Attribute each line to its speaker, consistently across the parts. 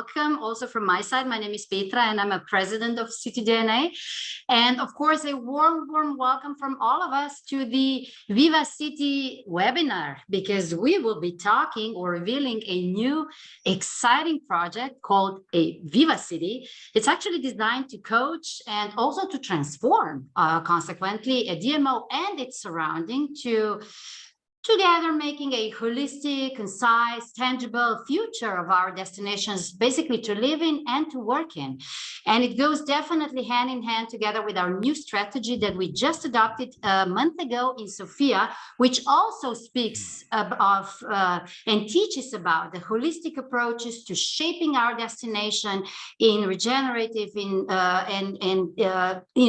Speaker 1: welcome also from my side. My name is Petra and I'm a president of CityDNA. And of course, a warm welcome from all of us to the VivaCITY webinar, because we will be talking or revealing a new exciting project called a VivaCITY. It's actually designed to coach and also to transform, consequently, a DMO and its surrounding to together making a holistic, concise, tangible future of our destinations, basically to live in and to work in. And it goes definitely hand in hand together with our new strategy that we just adopted a month ago in Sofia, which also speaks of and teaches about the holistic approaches to shaping our destination in regenerative in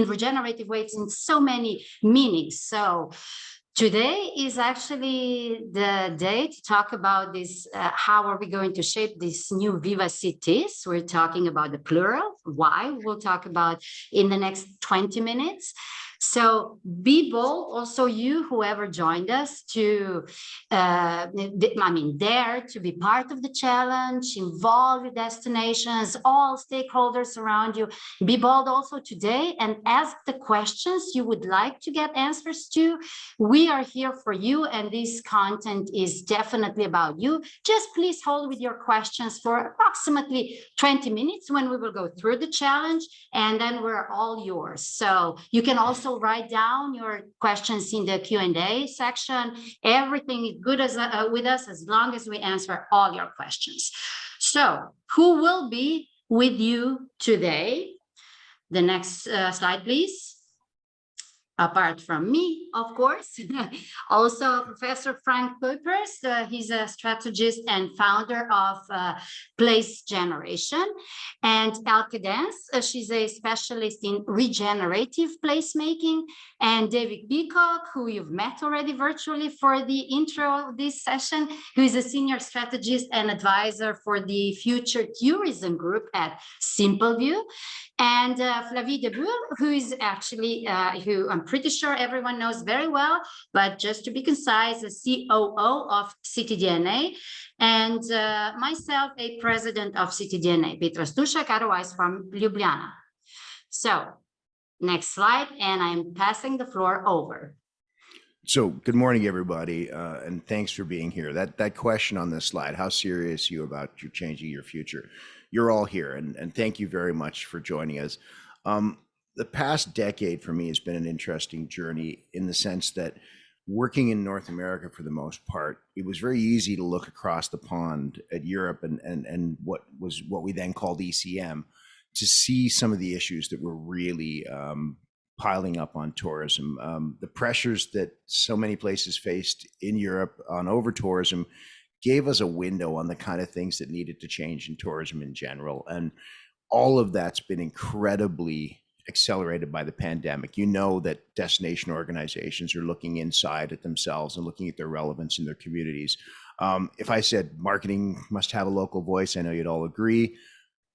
Speaker 1: regenerative ways in so many meanings. So today is actually the day to talk about this. How are we going to shape these new Viva cities? We're talking about the plural. Why? We'll talk about in the next 20 minutes. So be bold, also you, whoever joined us, to, dare to be part of the challenge, involve your destinations, all stakeholders around you. Be bold also today and ask the questions you would like to get answers to. We are here for you, and this content is definitely about you. Just please hold with your questions for approximately 20 minutes when we will go through the challenge, and then we're all yours. So you can also write down your questions in the Q&A section. Everything is good with us as long as we answer all your questions. So who will be with you today? The next slide, please. Apart from me, of course, also Professor Frank Cuypers. He's a strategist and founder of Place Generation. And Elke Dens, she's a specialist in regenerative placemaking. And David Peacock, who you've met already virtually for the intro of this session, who is a senior strategist and advisor for the Future Tourism Group at Simpleview. And Flavie Deboul, who is actually, who I'm pretty sure everyone knows very well, but just to be concise, the COO of CityDNA, and myself, a president of CityDNA, Petra Stuszek, otherwise from Ljubljana. So next slide, and I'm passing the floor over.
Speaker 2: So good morning, everybody, and thanks for being here. That question on this slide, how serious are you about you changing your future? You're all here, and thank you very much for joining us. The past decade for me has been an interesting journey in the sense that working in North America for the most part, it was very easy to look across the pond at Europe and what we then called ECM to see some of the issues that were really piling up on tourism. The pressures that so many places faced in Europe on over-tourism gave us a window on the kind of things that needed to change in tourism in general. And all of that's been incredibly accelerated by the pandemic. You know that destination organizations are looking inside at themselves and looking at their relevance in their communities. If I said marketing must have a local voice, I know you'd all agree.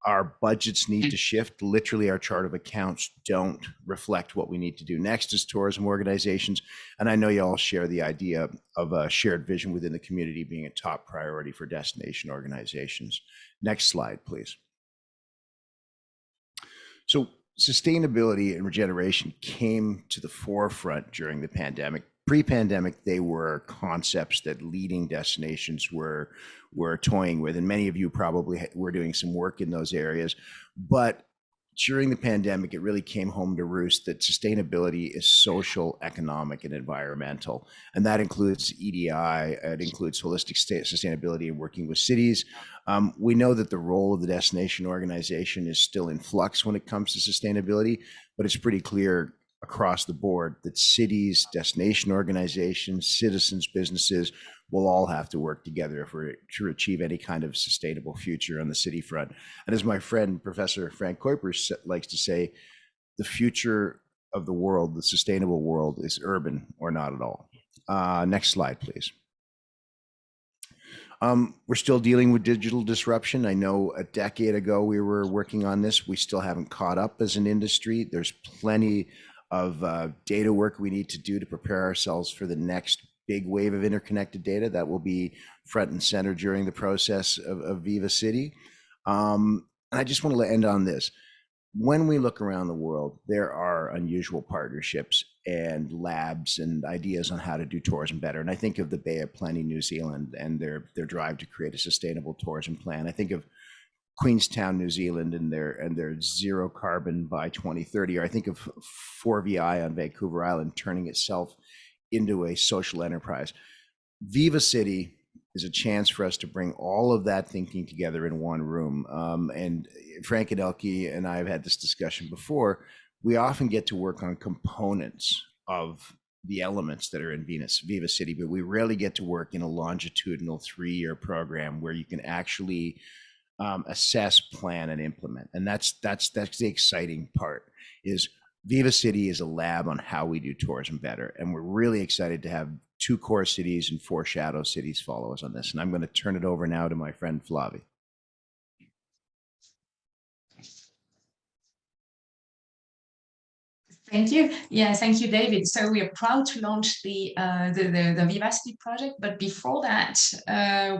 Speaker 2: Our budgets need to shift. Literally, our chart of accounts don't reflect what we need to do next as tourism organizations. And I know you all share the idea of a shared vision within the community being a top priority for destination organizations. Next slide, please. So sustainability and regeneration came to the forefront during the pandemic. Pre-pandemic, they were concepts that leading destinations were toying with, and many of you probably were doing some work in those areas. But during the pandemic, it really came home to roost that sustainability is social, economic, and environmental. And that includes EDI, it includes holistic sustainability and working with cities. We know that the role of the destination organization is still in flux when it comes to sustainability, but it's pretty clear across the board that cities, destination organizations, citizens, businesses will all have to work together if we're to achieve any kind of sustainable future on the city front. And as my friend, Professor Frank Cuypers likes to say, the future of the world, the sustainable world, is urban or not at all. Next slide, please. We're still dealing with digital disruption. I know a decade ago we were working on this. We still haven't caught up as an industry. There's plenty of data work we need to do to prepare ourselves for the next big wave of interconnected data that will be front and center during the process of VivaCITY. And I just want to end on this. When we look around the world, there are unusual partnerships and labs and ideas on how to do tourism better. And I think of the Bay of Plenty, New Zealand, and their drive to create a sustainable tourism plan. I think of Queenstown, New Zealand, and their zero carbon by 2030. Or I think of 4VI on Vancouver Island turning itself into a social enterprise. VivaCITY is a chance for us to bring all of that thinking together in one room. And Frank and Elke and I have had this discussion before. We often get to work on components of the elements that are in VivaCITY, but we rarely get to work in a longitudinal 3-year program where you can actually assess, plan, and implement. And that's the exciting part. Is VivaCITY is a lab on how we do tourism better, and we're really excited to have 2 core cities and 4 shadow cities follow us on this. And I'm going to turn it over now to my friend Flavie.
Speaker 3: Thank you. Yeah, thank you, David. So we are proud to launch the VivaCITY project. But before that,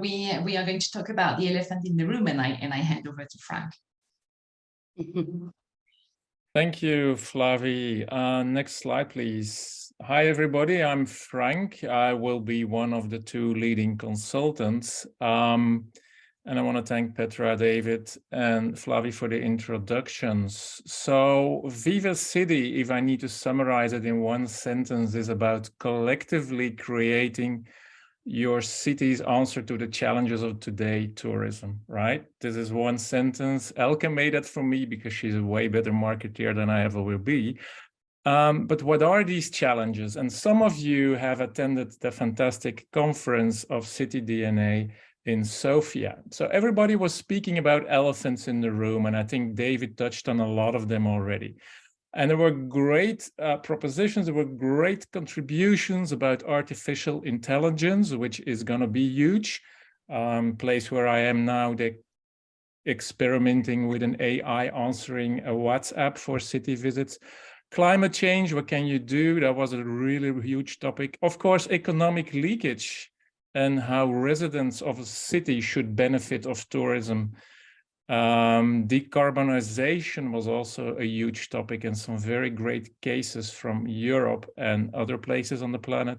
Speaker 3: we are going to talk about the elephant in the room, and I hand over to Frank.
Speaker 4: Thank you, Flavie. Next slide, please. Hi, everybody. I'm Frank. I will be one of the 2 leading consultants. And I want to thank Petra, David, and Flavie for the introductions. So VivaCITY, if I need to summarize it in one sentence, is about collectively creating your city's answer to the challenges of today tourism, right? This is one sentence. Elke made that for me because she's a way better marketeer than I ever will be. But what are these challenges? And some of you have attended the fantastic conference of CityDNA in Sofia. So everybody was speaking about elephants in the room, and I think David touched on a lot of them already. And there were great propositions, there were great contributions about artificial intelligence, which is going to be huge. Place where I am now, they're experimenting with an AI answering a WhatsApp for city visits. Climate change, what can you do? That was a really huge topic. Of course, economic leakage and how residents of a city should benefit of tourism. Decarbonization was also a huge topic, and some very great cases from Europe and other places on the planet.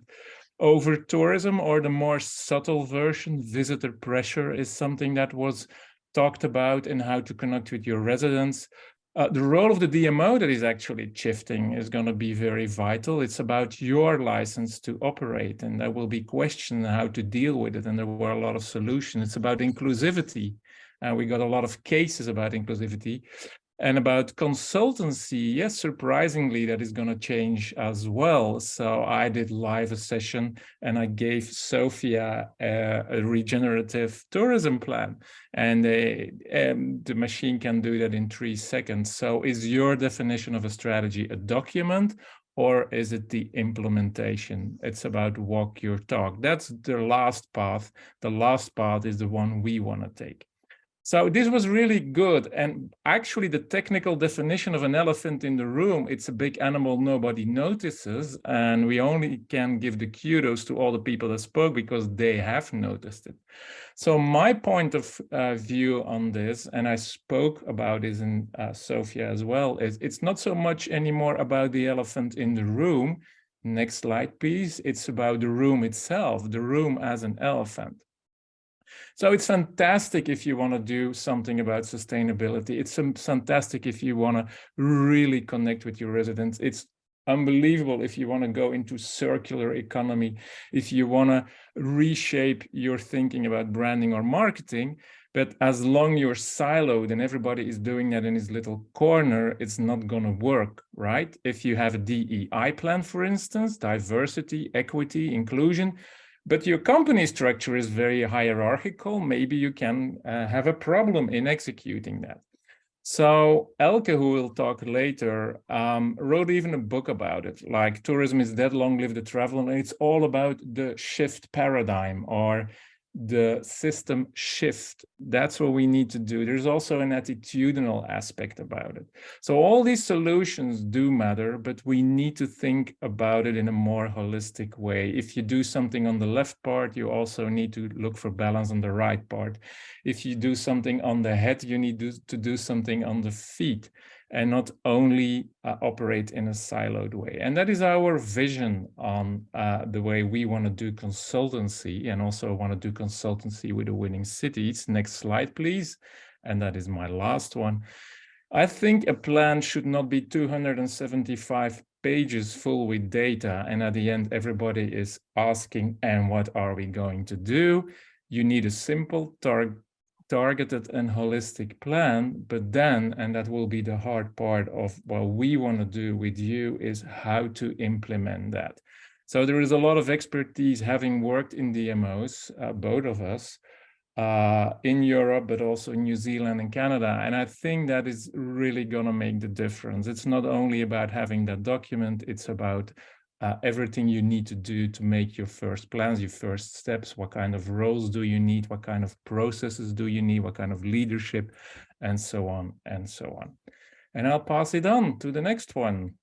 Speaker 4: Over tourism, or the more subtle version, visitor pressure, is something that was talked about, and how to connect with your residents. The role of the DMO that is actually shifting is going to be very vital. It's about your license to operate, and there will be questions how to deal with it, and there were a lot of solutions. It's about inclusivity. We got a lot of cases about inclusivity. And about consultancy, yes, surprisingly, that is going to change as well. So I did live a session, and I gave Sofia a regenerative tourism plan, and the machine can do that in 3 seconds. So is your definition of a strategy a document, or is it the implementation? It's about walk your talk. That's the last path. The last path is the one we want to take. So this was really good. And actually the technical definition of an elephant in the room, it's a big animal nobody notices. And we only can give the kudos to all the people that spoke because they have noticed it. So my point of view on this, and I spoke about this in Sofia as well, is it's not so much anymore about the elephant in the room. Next slide, please. It's about the room itself, the room as an elephant. So it's fantastic if you want to do something about sustainability. It's fantastic if you want to really connect with your residents. It's unbelievable if you want to go into circular economy, if you want to reshape your thinking about branding or marketing. But as long you're siloed and everybody is doing that in his little corner, it's not going to work, right? If you have a DEI plan, for instance, diversity, equity, inclusion, but your company structure is very hierarchical, maybe you can have a problem in executing that. So Elke, who will talk later, wrote even a book about it, like Tourism is Dead, Long Live the Traveler, and it's all about the shift paradigm, or the system shift. That's what we need to do. There's also an attitudinal aspect about it. So all these solutions do matter, but we need to think about it in a more holistic way. If you do something on the left part, you also need to look for balance on the right part. If you do something on the head, you need to do something on the feet, and not only operate in a siloed way. And that is our vision on the way we want to do consultancy, and also want to do consultancy with the winning cities. Next slide, please. And that is my last one. I think a plan should not be 275 pages full with data, and at the end, everybody is asking, and what are we going to do? You need a simple targeted and holistic plan, but then, and that will be the hard part of what we want to do with you, is how to implement that. So there is a lot of expertise, having worked in DMOs, both of us, in Europe, but also in New Zealand and Canada. And I think that is really going to make the difference. It's not only about having that document, it's about everything you need to do to make your first plans, your first steps. What kind of roles do you need? What kind of processes do you need? What kind of leadership? And so on and so on. And I'll pass it on to the next one.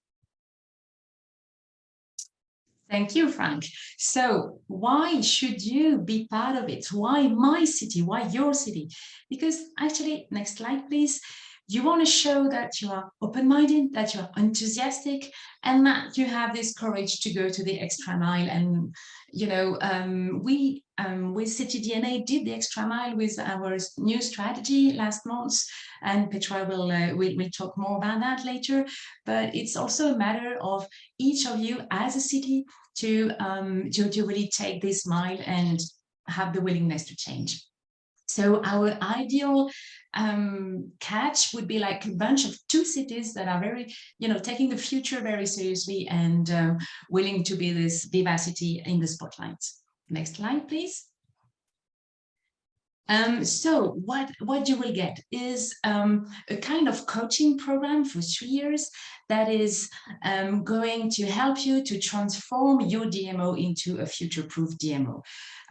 Speaker 3: Thank you, Frank. So why should you be part of it? Why my city? Why your city? Because actually, next slide, please. You want to show that you are open-minded, that you are enthusiastic, and that you have this courage to go to the extra mile. And, you know, we with CityDNA did the extra mile with our new strategy last month, and Petra will talk more about that later. But it's also a matter of each of you as a city to really take this mile and have the willingness to change. So our ideal catch would be like a bunch of two cities that are very, you know, taking the future very seriously and willing to be this VivaCITY in the spotlight. Next slide, please. So what you will get is a kind of coaching program for 3 years that is going to help you to transform your DMO into a future-proof DMO.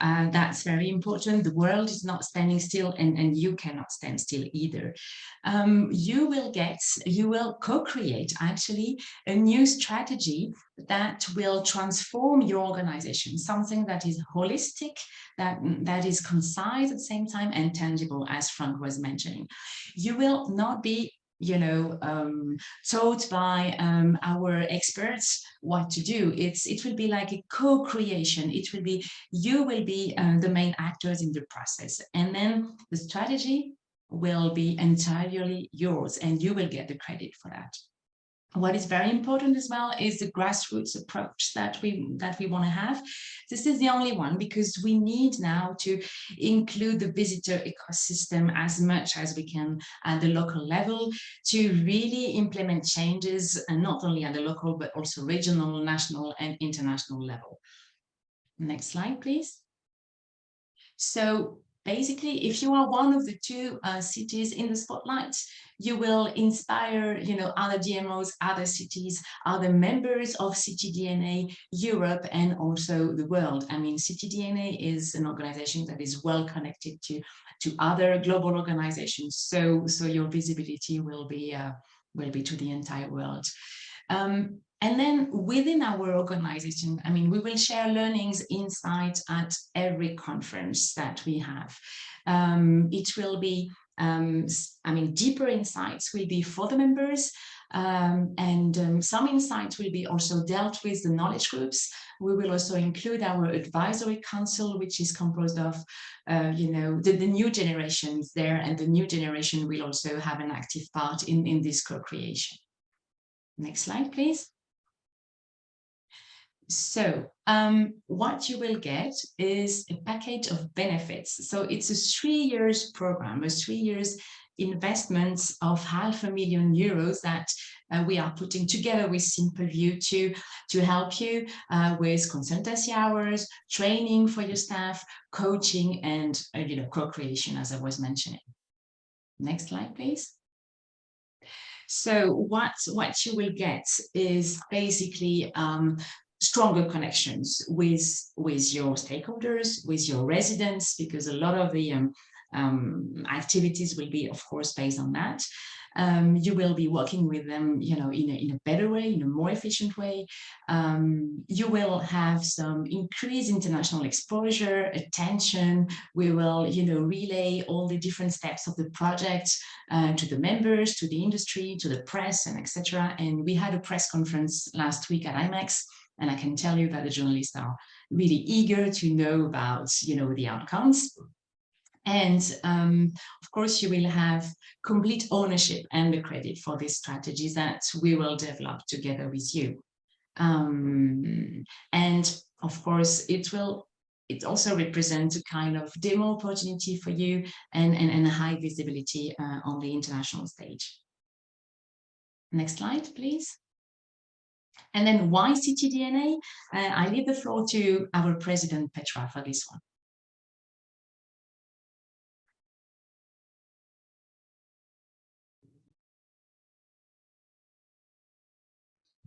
Speaker 3: That's very important. The world is not standing still, and you cannot stand still either. You will co-create actually a new strategy that will transform your organization, something that is holistic, that is concise at the same time and tangible, as Frank was mentioning. You will not be, you know, taught by our experts what to do. It will be like a co-creation. It will be, you will be the main actors in the process, and then the strategy will be entirely yours, and you will get the credit for that. What is very important as well is the grassroots approach that we want to have. This is the only one, because we need now to include the visitor ecosystem as much as we can at the local level to really implement changes, and not only at the local, but also regional, national, and international level. Next slide, please. So basically, if you are one of the two cities in the spotlight, you will inspire, you know, other DMOs, other cities, other members of CityDNA, Europe, and also the world. I mean, CityDNA is an organization that is well connected to other global organizations. So your visibility will be to the entire world. And then within our organization, I mean, we will share learnings, insights at every conference that we have. It will be, I mean, deeper insights will be for the members, and some insights will be also dealt with the knowledge groups. We will also include our advisory council, which is composed of, you know, the new generations there, and the new generation will also have an active part in this co-creation. Next slide, please. So what you will get is a package of benefits. So it's a 3 years program, a 3 years investments of €500,000 that we are putting together with Simpleview to help you with consultancy hours, training for your staff, coaching, and you know, co-creation, as I was mentioning. Next slide, please. So what you will get is basically stronger connections with your stakeholders, with your residents, because a lot of the activities will be, of course, based on that. You will be working with them, in a better way, in a more efficient way. You will have some increased international exposure, attention. We will, relay all the different steps of the project to the members, to the industry, to the press, and etc. And we had a press conference last week at IMEX, and I can tell you that the journalists are really eager to know about, the outcomes. And of course, you will have complete ownership and the credit for these strategies that we will develop together with you. And of course, it also represents a kind of demo opportunity for you and a high visibility on the international stage. Next slide, please. And then why CityDNA? I leave the floor to our president, Petra, for this one.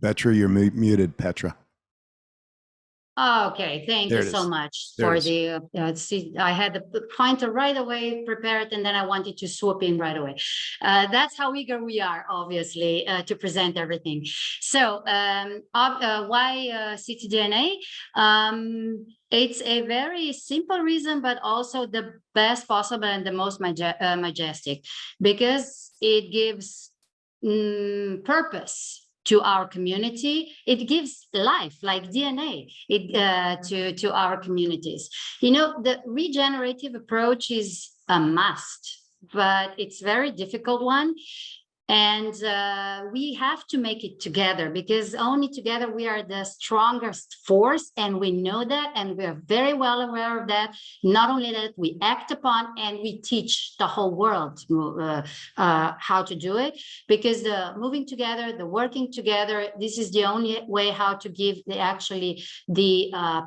Speaker 2: Petra, you're muted, Petra.
Speaker 1: Okay, thank you so much for the, see, I had the pointer right away prepared, and then I wanted to swoop in right away. That's how eager we are, obviously, to present everything. So why CityDNA? It's a very simple reason, but also the best possible and the most majestic, because it gives purpose to our community. It gives life, like DNA, to our communities. The regenerative approach is a must, but it's a very difficult one. And we have to make it together, because only together we are the strongest force, and we know that, and we are very well aware of that. Not only that, we act upon and we teach the whole world how to do it, because the moving together, the working together, this is the only way how to give the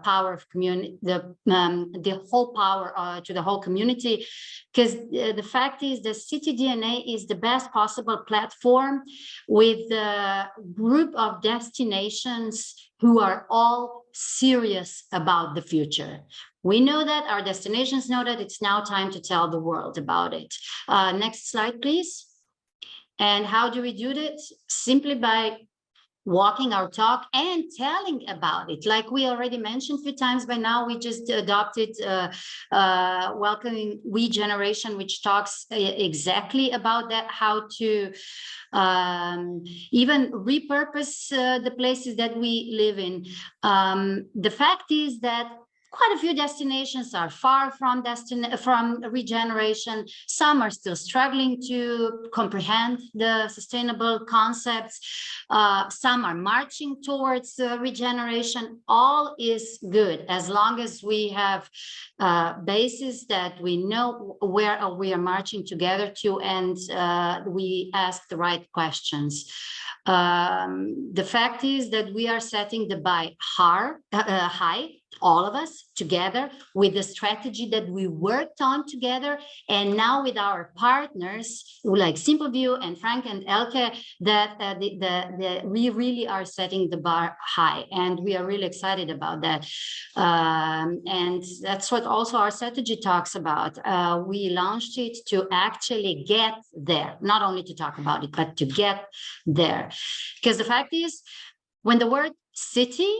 Speaker 1: power of community, the whole power to the whole community. Because the fact is that CityDNA is the best possible platform with a group of destinations who are all serious about the future. We know that, our destinations know that. It's now time to tell the world about it. Next slide, please. And how do we do this? Simply by walking our talk and telling about it. Like we already mentioned a few times by now, we just adopted Welcoming We Generation, which talks exactly about that, how to even repurpose the places that we live in. The fact is that quite a few destinations are far from regeneration. Some are still struggling to comprehend the sustainable concepts. Some are marching towards regeneration. All is good as long as we have bases that we know where we are marching together to, and we ask the right questions. The fact is that we are setting the bar high, all of us together, with the strategy that we worked on together, and now with our partners like Simpleview and Frank and Elke, that we really are setting the bar high, and we are really excited about that. And that's what also our strategy talks about. We launched it to actually get there, not only to talk about it, but to get there. Because the fact is, when the word city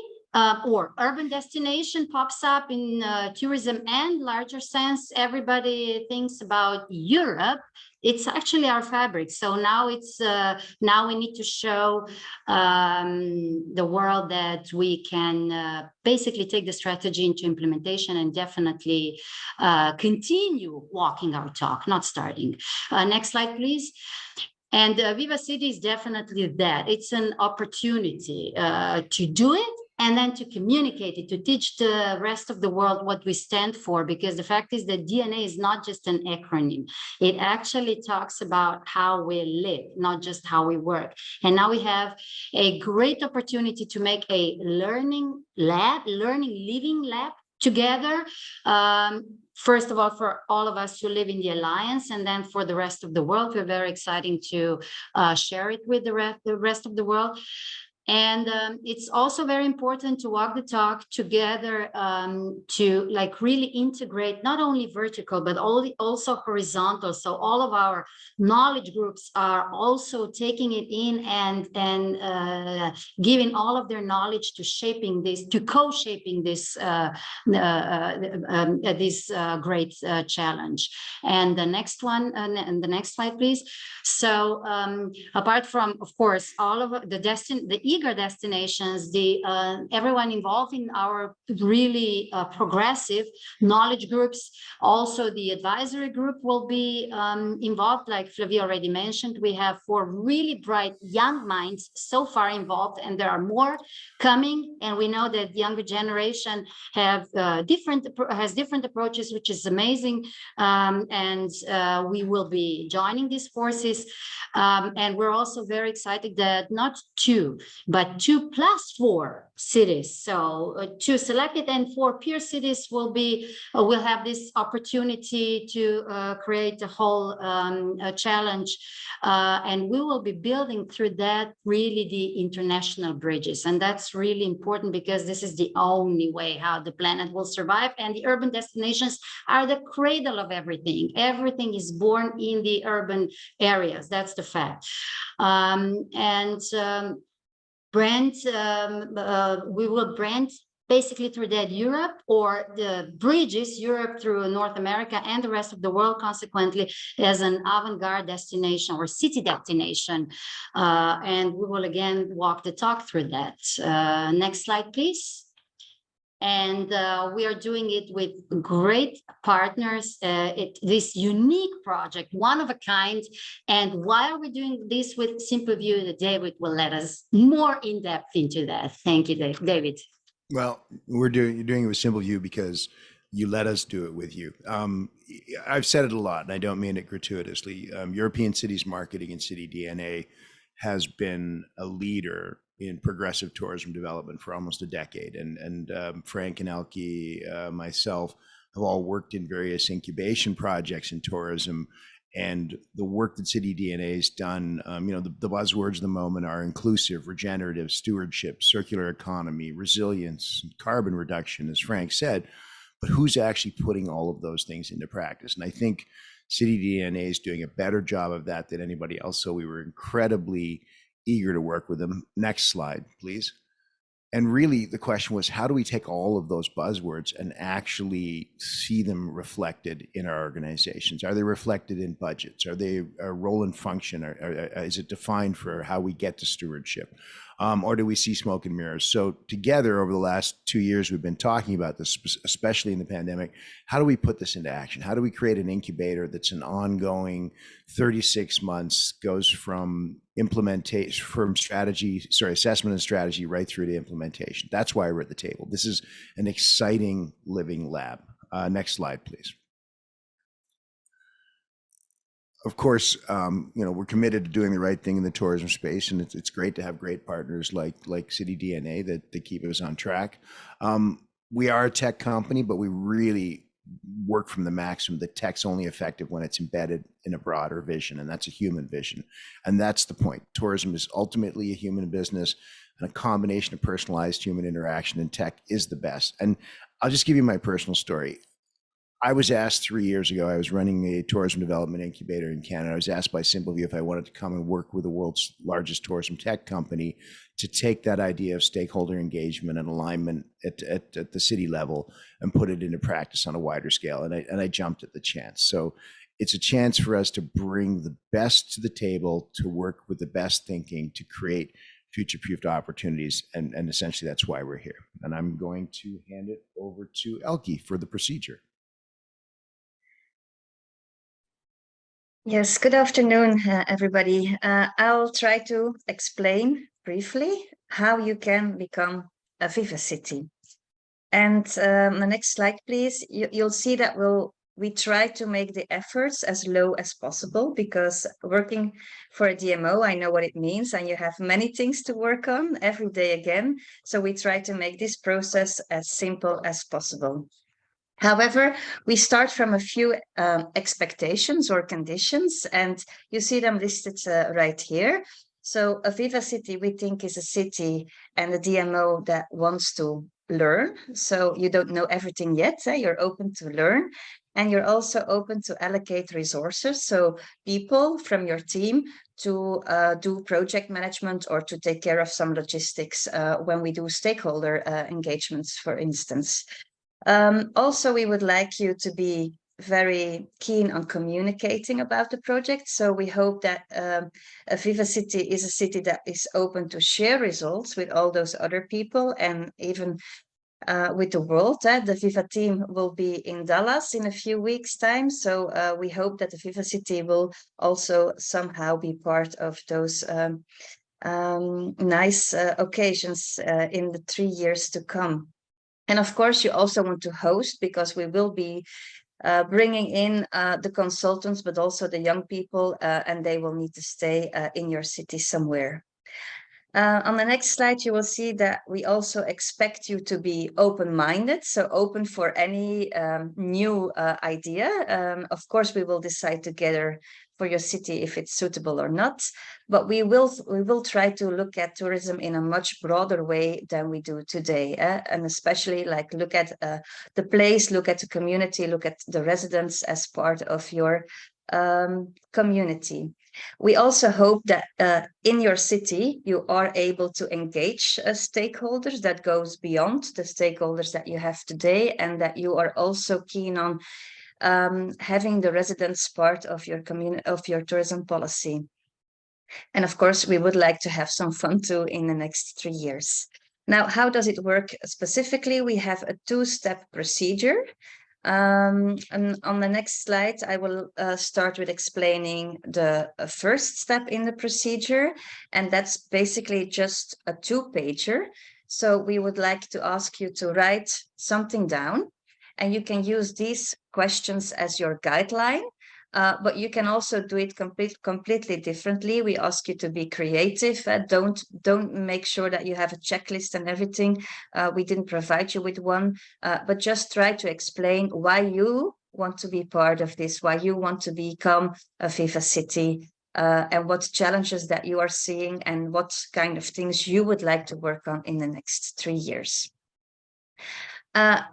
Speaker 1: or urban destination pops up in tourism and larger sense, everybody thinks about Europe. It's actually our fabric. So now it's now we need to show the world that we can basically take the strategy into implementation and definitely continue walking our talk, not starting. Next slide, please. And VivaCITY is definitely that. It's an opportunity to do it, and then to communicate it, to teach the rest of the world what we stand for, because the fact is that DNA is not just an acronym. It actually talks about how we live, not just how we work. And now we have a great opportunity to make a learning living lab together. First of all, for all of us who live in the Alliance, and then for the rest of the world. We're very excited to share it with the rest of the world. And it's also very important to walk the talk together to like really integrate not only vertical, but also horizontal. So all of our knowledge groups are also taking it in and giving all of their knowledge to shaping this, to co-shaping this great challenge. And the next one, and the next slide, please. So apart from, of course, all of the eager destinations, everyone involved in our really progressive knowledge groups, also the advisory group will be involved. Like Flavia already mentioned, we have 4 really bright young minds so far involved, and there are more coming. And we know that the younger generation has different approaches, which is amazing. And we will be joining these forces. And we're also very excited that not 2, but 2 + 4 cities. So 2 selected and 4 peer cities will have this opportunity to create a whole challenge. And we will be building through that really the international bridges. And that's really important because this is the only way how the planet will survive. And the urban destinations are the cradle of everything. Everything is born in the urban areas. That's the fact. We will brand basically through that Europe, or the bridges, Europe through North America and the rest of the world, consequently, as an avant-garde destination or city destination. And we will again walk the talk through that. Next slide, please. And we are doing it with great partners. This unique project, one of a kind. And why are we doing this with Simpleview? David will let us more in depth into that. Thank you, David.
Speaker 2: Well, you're doing it with Simpleview because you let us do it with you. I've said it a lot, and I don't mean it gratuitously. European Cities Marketing and CityDNA has been a leader in progressive tourism development for almost a decade. And Frank and Elke, myself, have all worked in various incubation projects in tourism. And the work that CityDNA has done, the buzzwords of the moment are inclusive, regenerative, stewardship, circular economy, resilience, carbon reduction, as Frank said. But who's actually putting all of those things into practice? And I think CityDNA is doing a better job of that than anybody else. So we were incredibly eager to work with them. Next slide, please. And really the question was, how do we take all of those buzzwords and actually see them reflected in our organizations? Are they reflected in budgets? Are they a role and function? Is it defined for how we get to stewardship? Or do we see smoke and mirrors? So together over the last 2 years, we've been talking about this, especially in the pandemic. How do we put this into action? How do we create an incubator that's an ongoing 36 months, goes from implementation, from assessment and strategy right through to implementation? That's why we're at the table. This is an exciting living lab. Next slide, please. Of course, we're committed to doing the right thing in the tourism space, and it's great to have great partners like CityDNA that keep us on track. We are a tech company, but we really work from the maximum that tech's only effective when it's embedded in a broader vision, and that's a human vision. And that's the point. Tourism is ultimately a human business, and a combination of personalized human interaction and tech is the best. And I'll just give you my personal story. I was asked 3 years ago, I was running a tourism development incubator in Canada. I was asked by Simpleview if I wanted to come and work with the world's largest tourism tech company to take that idea of stakeholder engagement and alignment at the city level and put it into practice on a wider scale. And I jumped at the chance. So it's a chance for us to bring the best to the table, to work with the best thinking, to create future-proofed opportunities. And essentially that's why we're here. And I'm going to hand it over to Elke for the procedure.
Speaker 5: Yes, good afternoon, everybody. I'll try to explain briefly how you can become a VivaCITY. And the next slide, please. You'll see that we try to make the efforts as low as possible, because working for a DMO, I know what it means, and you have many things to work on every day again. So we try to make this process as simple as possible. However, we start from a few expectations or conditions, and you see them listed right here. So a VivaCITY, we think, is a city and a DMO that wants to learn. So you don't know everything yet. You're open to learn. And you're also open to allocate resources. So people from your team to do project management or to take care of some logistics when we do stakeholder engagements, for instance. Also, we would like you to be very keen on communicating about the project. So we hope that a VivaCITY is a city that is open to share results with all those other people and even with the world. The Viva team will be in Dallas in a few weeks' time. So we hope that the VivaCITY will also somehow be part of those nice occasions in the 3 years to come. And of course, you also want to host, because we will be bringing in the consultants, but also the young people, and they will need to stay in your city somewhere. On the next slide, you will see that we also expect you to be open-minded, so open for any new idea. Of course, we will decide together for your city if it's suitable or not, but we will try to look at tourism in a much broader way than we do today, and especially like look at the place, look at the community, look at the residents as part of your community. We also hope that in your city, you are able to engage stakeholders that goes beyond the stakeholders that you have today, and that you are also keen on having the residents part of your community, of your tourism policy. And of course, we would like to have some fun too in the next 3 years. Now, how does it work specifically? We have a 2-step procedure. And on the next slide, I will start with explaining the first step in the procedure, and that's basically just a 2-pager. So we would like to ask you to write something down, and you can use these questions as your guideline, but you can also do it completely differently. We ask you to be creative. Don't make sure that you have a checklist and everything. We didn't provide you with one, but just try to explain why you want to be part of this, why you want to become a VivaCITY, and what challenges that you are seeing and what kind of things you would like to work on in the next 3 years.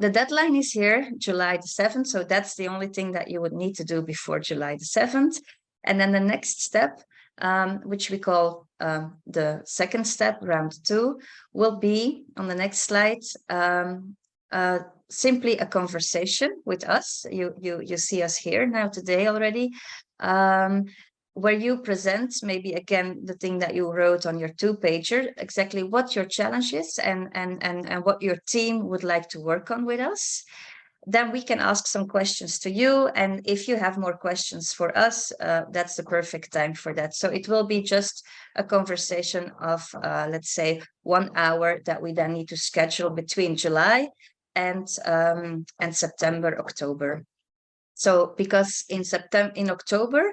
Speaker 5: The deadline is here, July the 7th. So that's the only thing that you would need to do before July the 7th. And then the next step, which we call the second step, round 2, will be on the next slide, simply a conversation with us. You see us here now today already, where you present maybe again the thing that you wrote on your 2-pager, exactly what your challenge is and what your team would like to work on with us. Then we can ask some questions to you, and if you have more questions for us, that's the perfect time for that. So it will be just a conversation of let's say 1 hour that we then need to schedule between July and September, October. So because in October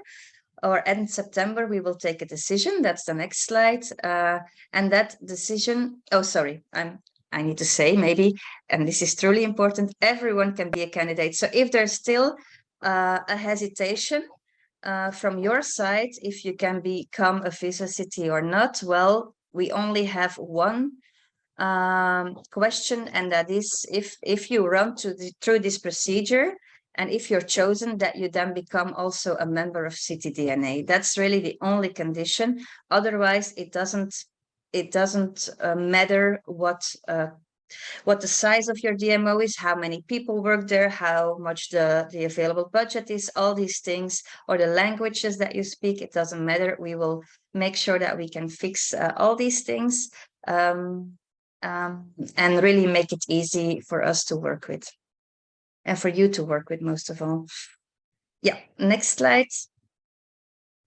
Speaker 5: or end September, we will take a decision. That's the next slide. And that decision, oh, sorry, I need to say maybe, and this is truly important, everyone can be a candidate. So if there's still a hesitation from your side, if you can become a VivaCITY or not, well, we only have one question, and that is if you run through this procedure, and if you're chosen, that you then become also a member of CityDNA. That's really the only condition. Otherwise, it doesn't matter what the size of your DMO is, how many people work there, how much the available budget is, all these things, or the languages that you speak. It doesn't matter. We will make sure that we can fix all these things and really make it easy for us to work with. And for you to work with, most of all. Yeah, next slide.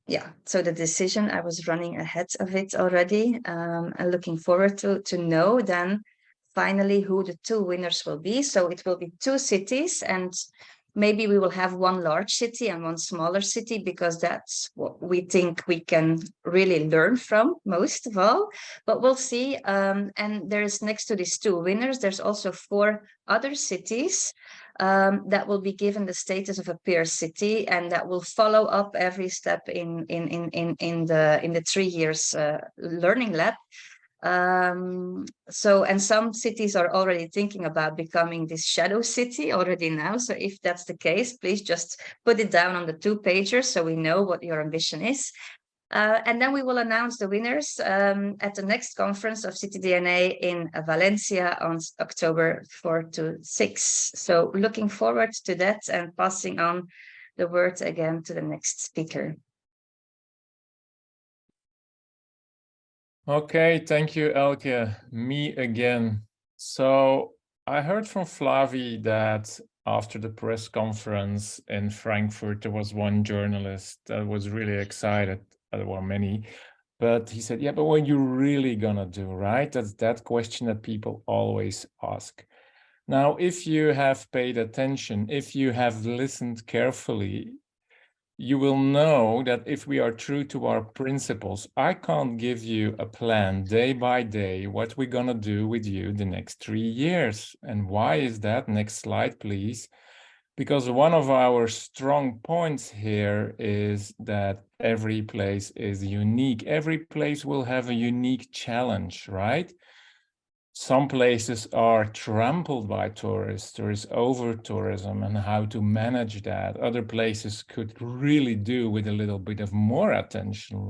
Speaker 5: Yeah, so the decision, I was running ahead of it already. I'm looking forward to know then finally who the 2 winners will be. So it will be 2 cities, and maybe we will have 1 large city and 1 smaller city, because that's what we think we can really learn from most of all. But we'll see. And there's, next to these 2 winners, there's also 4 other cities that will be given the status of a peer city, and that will follow up every step in the 3 years learning lab. And some cities are already thinking about becoming this shadow city already now. So if that's the case, please just put it down on the 2-pager so we know what your ambition is. And then we will announce the winners at the next conference of CityDNA in Valencia on October 4 to 6. So looking forward to that, and passing on the word again to the next speaker.
Speaker 4: Okay, thank you, Elke. Me again. So I heard from Flavi that after the press conference in Frankfurt, there was one journalist that was really excited. There were many, but he said, yeah, but what are you really gonna do, right? That's that question that people always ask. Now, if you have paid attention, if you have listened carefully, you will know that if we are true to our principles, I can't give you a plan day by day what we're gonna do with you the next 3 years. And why is that? Next slide, please. Because one of our strong points here is that every place is unique. Every place will have a unique challenge, right? Some places are trampled by tourists. There is over-tourism and how to manage that. Other places could really do with a little bit of more attention,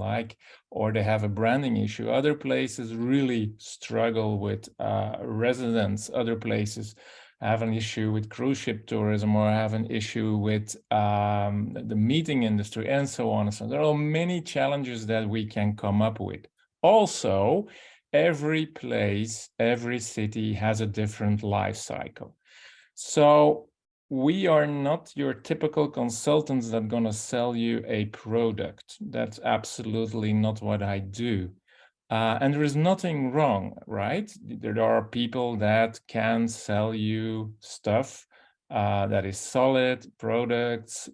Speaker 4: or they have a branding issue. Other places really struggle with residents. Other places have an issue with cruise ship tourism, or have an issue with the meeting industry, and so on and so on. There are many challenges that we can come up with. Also, every place, every city has a different life cycle. So we are not your typical consultants that are going to sell you a product. That's absolutely not what I do. And there is nothing wrong, right? There are people that can sell you stuff that is solid, products,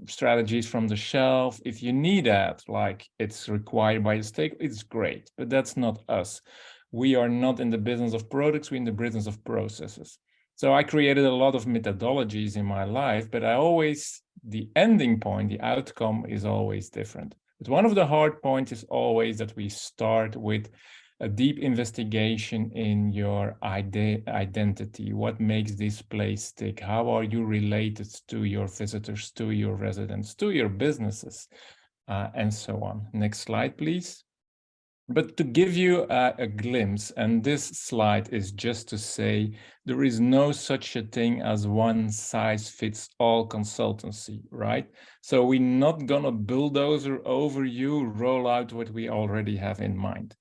Speaker 4: strategies from the shelf. If you need that, like it's required by the stake, it's great, but that's not us. We are not in the business of products, we're in the business of processes. So I created a lot of methodologies in my life, but the ending point, the outcome is always different. But one of the hard points is always that we start with a deep investigation in your identity. What makes this place tick? How are you related to your visitors, to your residents, to your businesses, and so on. Next slide, please. But to give you a glimpse, and this slide is just to say there is no such a thing as one size fits all consultancy, right? So we're not gonna bulldozer over you, roll out what we already have in mind.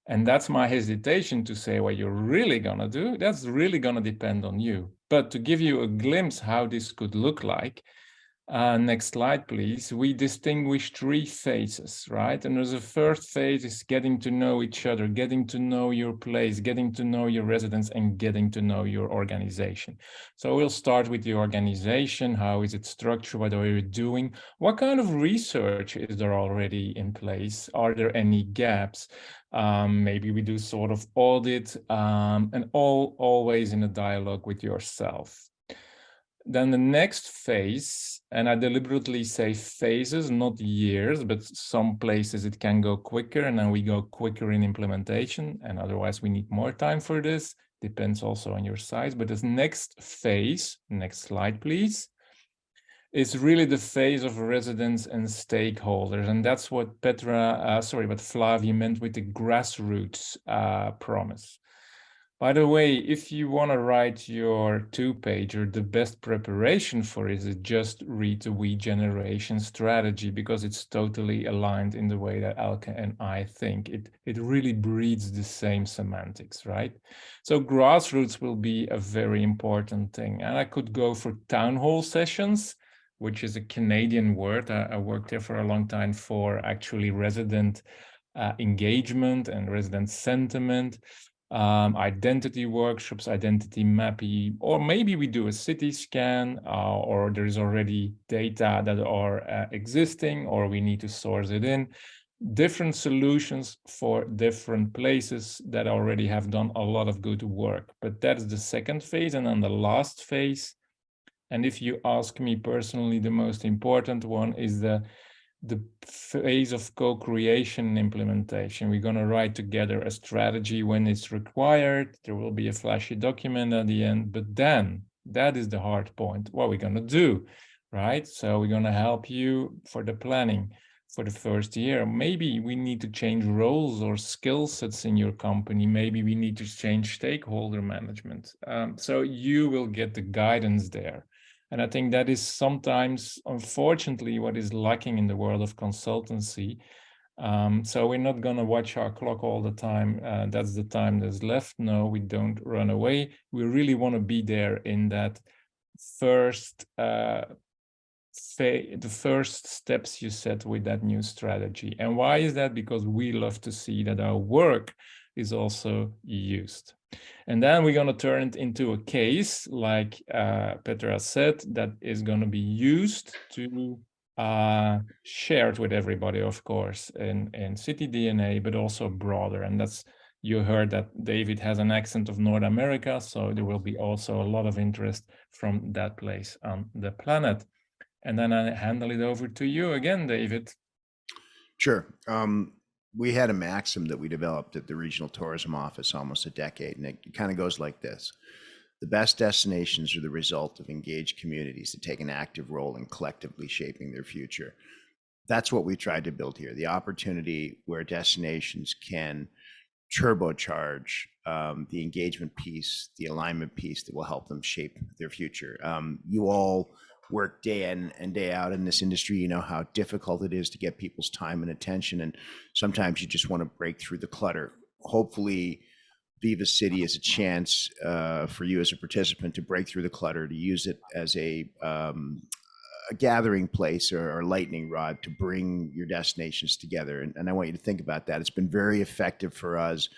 Speaker 4: And that's my hesitation to say what you're really gonna do. That's really gonna depend on you. But to give you a glimpse how this could look like, next slide, please. We distinguish 3 phases, right? And there's a first phase is getting to know each other, getting to know your place, getting to know your residents, and getting to know your organization. So we'll start with the organization. How is it structured? What are you doing? What kind of research is there already in place? Are there any gaps? Maybe we do sort of audit, and always in a dialogue with yourself. Then the next phase, and I deliberately say phases, not years, but some places it can go quicker, and then we go quicker in implementation, and otherwise we need more time for this. Depends also on your size. But this next phase, next slide, please, is really the phase of residents and stakeholders, and that's what Flavie meant with the grassroots promise. By the way, if you want to write your 2-pager, the best preparation for it is just read the regeneration strategy, because it's totally aligned in the way that Elke and I think. It really breeds the same semantics, right? So grassroots will be a very important thing. And I could go for town hall sessions, which is a Canadian word. I worked there for a long time for actually resident engagement and resident sentiment. Identity workshops, identity mapping, or maybe we do a city scan, or there is already data that are existing, or we need to source it in. Different solutions for different places that already have done a lot of good work. But that is the second phase. And then the last phase And if you ask me personally, the most important one is the phase of co-creation and implementation. We're going to write together a strategy when it's required. There will be a flashy document at the end, but then that is the hard point. What are we going to do, right? So we're going to help you for the planning for the first year. Maybe we need to change roles or skill sets in your company. Maybe we need to change stakeholder management. So you will get the guidance there. And I think that is sometimes, unfortunately, what is lacking in the world of consultancy. So we're not going to watch our clock all the time. That's the time that's left. No, we don't run away. We really want to be there in that first the first steps you set with that new strategy. And why is that? Because we love to see that our work is also used. And then we're going to turn it into a case, like Petra said, that is going to be used to share it with everybody, of course, in CityDNA, but also broader. And that's, you heard that David has an accent of North America, so there will be also a lot of interest from that place on the planet. And then I handle it over to you again, David.
Speaker 2: Sure. We had a maxim that we developed at the Regional Tourism Office almost a decade, and it kind of goes like this. The best destinations are the result of engaged communities that take an active role in collectively shaping their future. That's what we tried to build here, the opportunity where destinations can turbocharge the engagement piece, the alignment piece that will help them shape their future. You all work day in and day out in this industry. You know how difficult it is to get people's time and attention, and sometimes you just want to break through the clutter. Hopefully VivaCITY is a chance for you as a participant to break through the clutter, to use it as a gathering place or lightning rod to bring your destinations together. And I want you to think about that. It's been very effective for us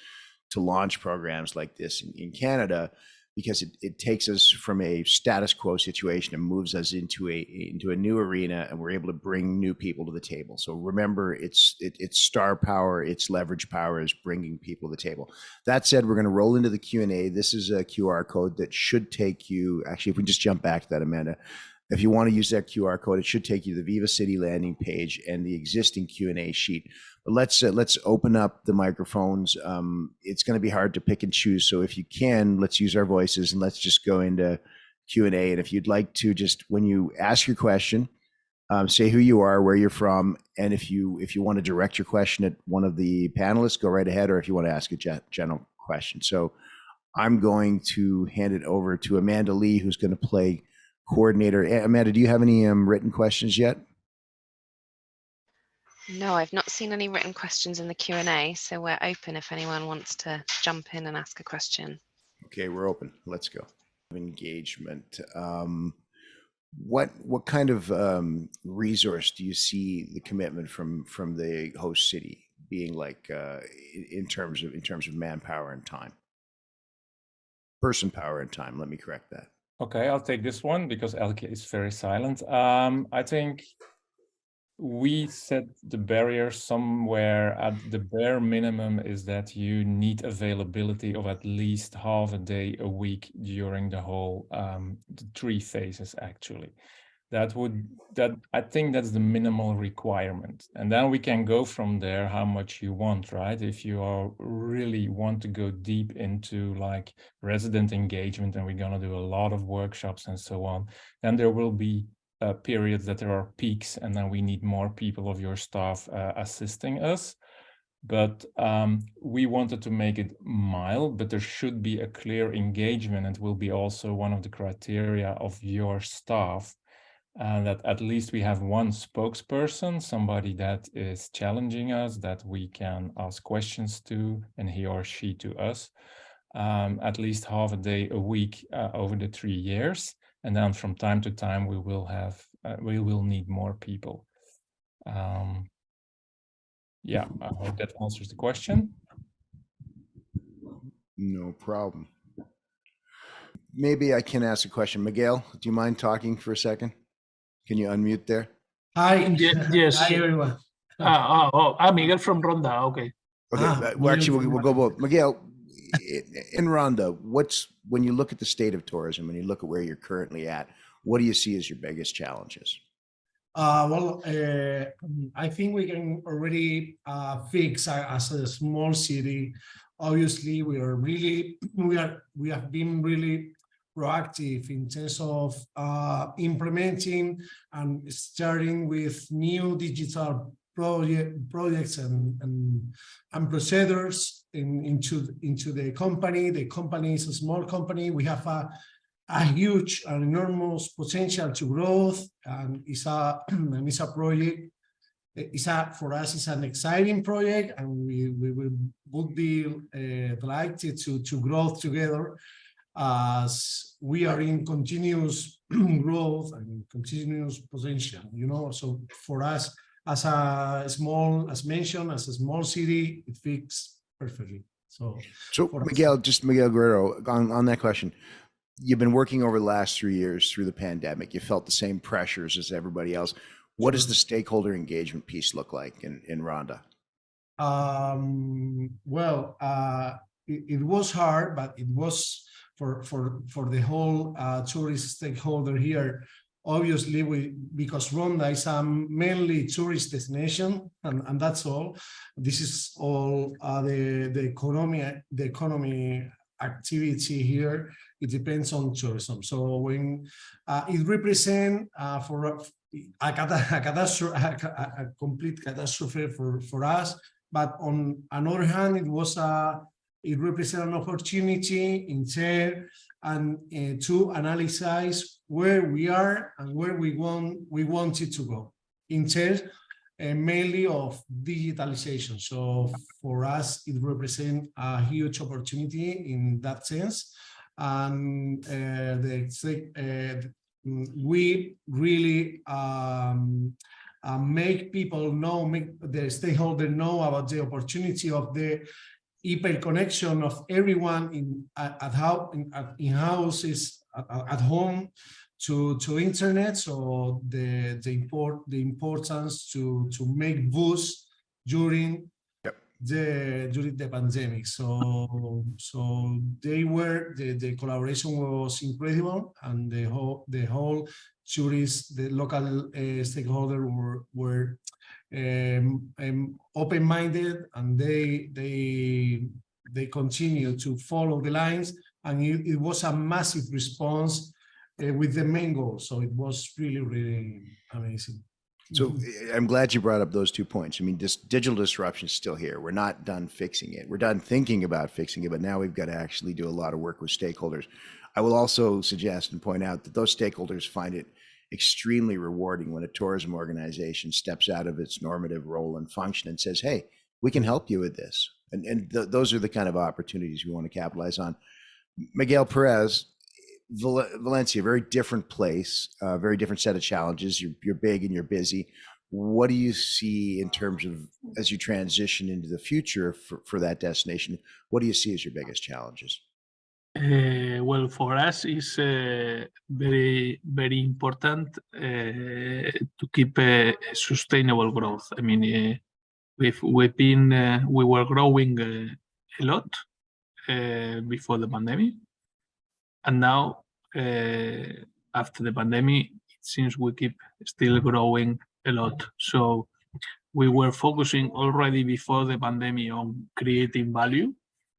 Speaker 2: to launch programs like this in Canada, because it takes us from a status quo situation and moves us into a new arena, and we're able to bring new people to the table. So remember, it's star power, it's leverage power is bringing people to the table. That said, we're going to roll into the Q&A. This is a QR code that should take you, actually, if we just jump back to that, Amanda, if you want to use that QR code, it should take you to the VivaCITY landing page and the existing Q&A sheet. But let's open up the microphones. It's going to be hard to pick and choose. So if you can, let's use our voices and let's just go into Q&A. And if you'd like to, just when you ask your question, say who you are, where you're from, and if you want to direct your question at one of the panelists, go right ahead. Or if you want to ask a general question. So I'm going to hand it over to Amanda Lee, who's going to play coordinator. Amanda, do you have any written questions yet?
Speaker 6: No, I've not seen any written questions in the Q&A, so we're open if anyone wants to jump in and ask a question.
Speaker 2: Okay, we're open. Let's go. Engagement. What kind of resource do you see the commitment from the host city being like in terms of manpower and time? Person power and time. Let me correct that.
Speaker 4: Okay, I'll take this one because Elke is very silent. I think we set the barrier somewhere at the bare minimum is that you need availability of at least half a day a week during the whole the 3 phases actually. I think that's the minimal requirement. And then we can go from there how much you want, right? If you really want to go deep into like resident engagement, and we're going to do a lot of workshops and so on, then there will be periods that there are peaks, and then we need more people of your staff assisting us. But we wanted to make it mild, but there should be a clear engagement. It will be also one of the criteria of your staff. That at least we have one spokesperson, somebody that is challenging us, that we can ask questions to, and he or she to us, at least half a day a week over the 3 years. And then from time to time, we will need more people. Yeah, I hope that answers the question.
Speaker 2: No problem. Maybe I can ask a question. Miguel, do you mind talking for a second? Can you unmute there?
Speaker 7: Hi.
Speaker 8: Yes.
Speaker 7: Hi, everyone.
Speaker 8: Miguel from Ronda. Okay.
Speaker 2: Okay. Well, actually, we'll go both. Miguel, in Ronda, when you look at the state of tourism, when you look at where you're currently at, What do you see as your biggest challenges?
Speaker 7: I think we can already fix as a small city. Obviously, we have been really proactive in terms of implementing and starting with new digital projects and procedures into the company. The company is a small company. We have a huge and enormous potential to growth, and it's a project. For us, it's an exciting project, and we would be delighted to grow together as we are in continuous growth and continuous potential. So for us, as a small city, it fits perfectly. So
Speaker 2: Miguel Guerrero, on that question. You've been working over the last 3 years through the pandemic. You felt the same pressures as everybody else. What does the stakeholder engagement piece look like in Ronda?
Speaker 7: It was hard, but it was for the whole tourist stakeholder here. Obviously, because Ronda is a mainly tourist destination, and that's all. This is all the economy activity here. It depends on tourism. So when it represents for a complete catastrophe for us, but on another hand, it represents an opportunity in there and to analyze where we are and where we wanted to go in terms mainly of digitalization. So for us, it represents a huge opportunity in that sense. And we really make the stakeholder know about the opportunity of the hyper-connection of everyone in houses at home to internet. So the importance to make boost during the pandemic. So the collaboration was incredible, and the whole tourists, the local stakeholder were open-minded, and they continue to follow the lines, and it was a massive response with the main goal. So it was really amazing.
Speaker 2: So I'm glad you brought up those 2 points. I mean, this digital disruption is still here. We're not done fixing it. We're done thinking about fixing it, but now we've got to actually do a lot of work with stakeholders. I will also suggest and point out that those stakeholders find it extremely rewarding when a tourism organization steps out of its normative role and function and says, hey, we can help you with this. And those are the kind of opportunities we want to capitalize on. Miguel Perez, Valencia, very different place, very different set of challenges. You're big and you're busy. What do you see in terms of, as you transition into the future for that destination, what do you see as your biggest challenges?
Speaker 8: Well, for us, it's very, very important to keep sustainable growth. I mean, we were growing a lot before the pandemic, and now after the pandemic, it seems we keep still growing a lot. So we were focusing already before the pandemic on creating value,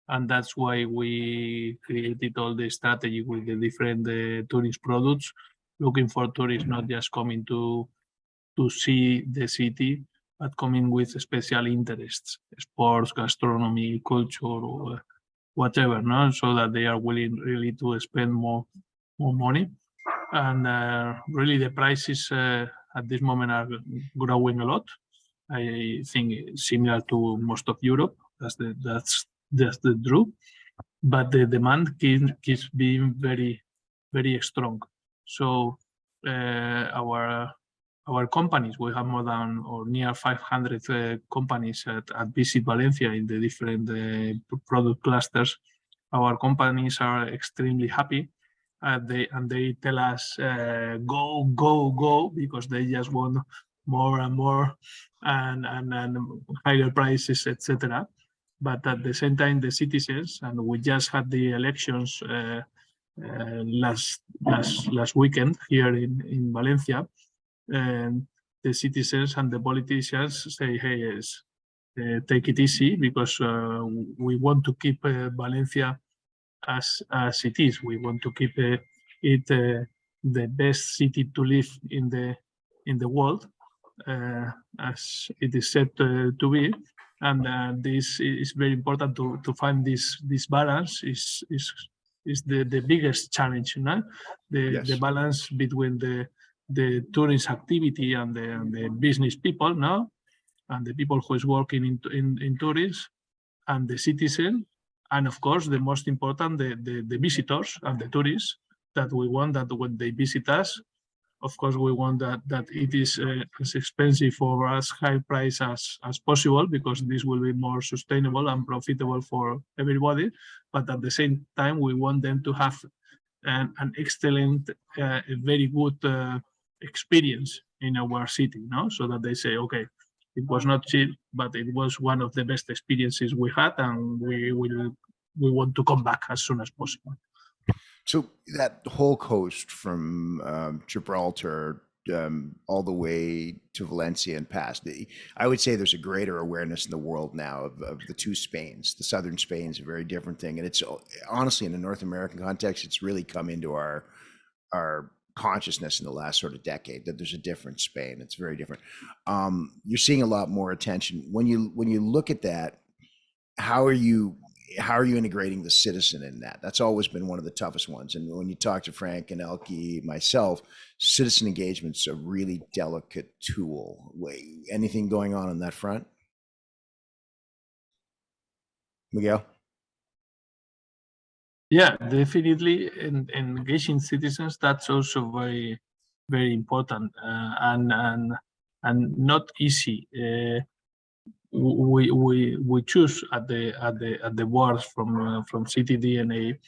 Speaker 8: and that's why we created all the strategy with the different tourist products, looking for tourists not just coming to see the city, but coming with special interests, sports, gastronomy, culture, or whatever, no? So that they are willing really to spend more money. And really the prices at this moment are growing a lot. I think similar to most of Europe. That's the truth. But the demand keeps being very, very strong. So our companies, we have more than or near 500 companies at Visit Valencia in the different product clusters. Our companies are extremely happy. They tell us go, because they just want more and more and higher prices, etc. But at the same time, the citizens, and we just had the elections last weekend here in Valencia, and the citizens and the politicians say, hey, take it easy, because we want to keep Valencia as it is. We want to keep it the best city to live in the world, as it is said to be. And this is very important to find this balance is the biggest challenge, you know? The balance between the tourist activity and the business people, no? And the people who is working in tourism, and the citizen, and of course the most important, the visitors and the tourists, that we want that when they visit us, of course we want that it is as expensive or as high price as possible, because this will be more sustainable and profitable for everybody. But at the same time, we want them to have an excellent, a very good experience in our city, no? So that they say, okay, it was not cheap, but it was one of the best experiences we had, and we want to come back as soon as possible.
Speaker 2: So that whole coast from Gibraltar all the way to Valencia and past, I would say there's a greater awareness in the world now of the two Spains. The southern Spain is a very different thing, and it's honestly, in the North American context, it's really come into our consciousness in the last sort of decade that there's a different Spain. It's very different. You're seeing a lot more attention when you look at that. How are you integrating the citizen in that? That's always been one of the toughest ones. And when you talk to Frank and Elke, myself, citizen engagement's a really delicate tool. Anything going on that front? Miguel?
Speaker 8: Yeah, definitely. Engaging citizens, that's also very, very important, and not easy. We choose at the boards from CityDNA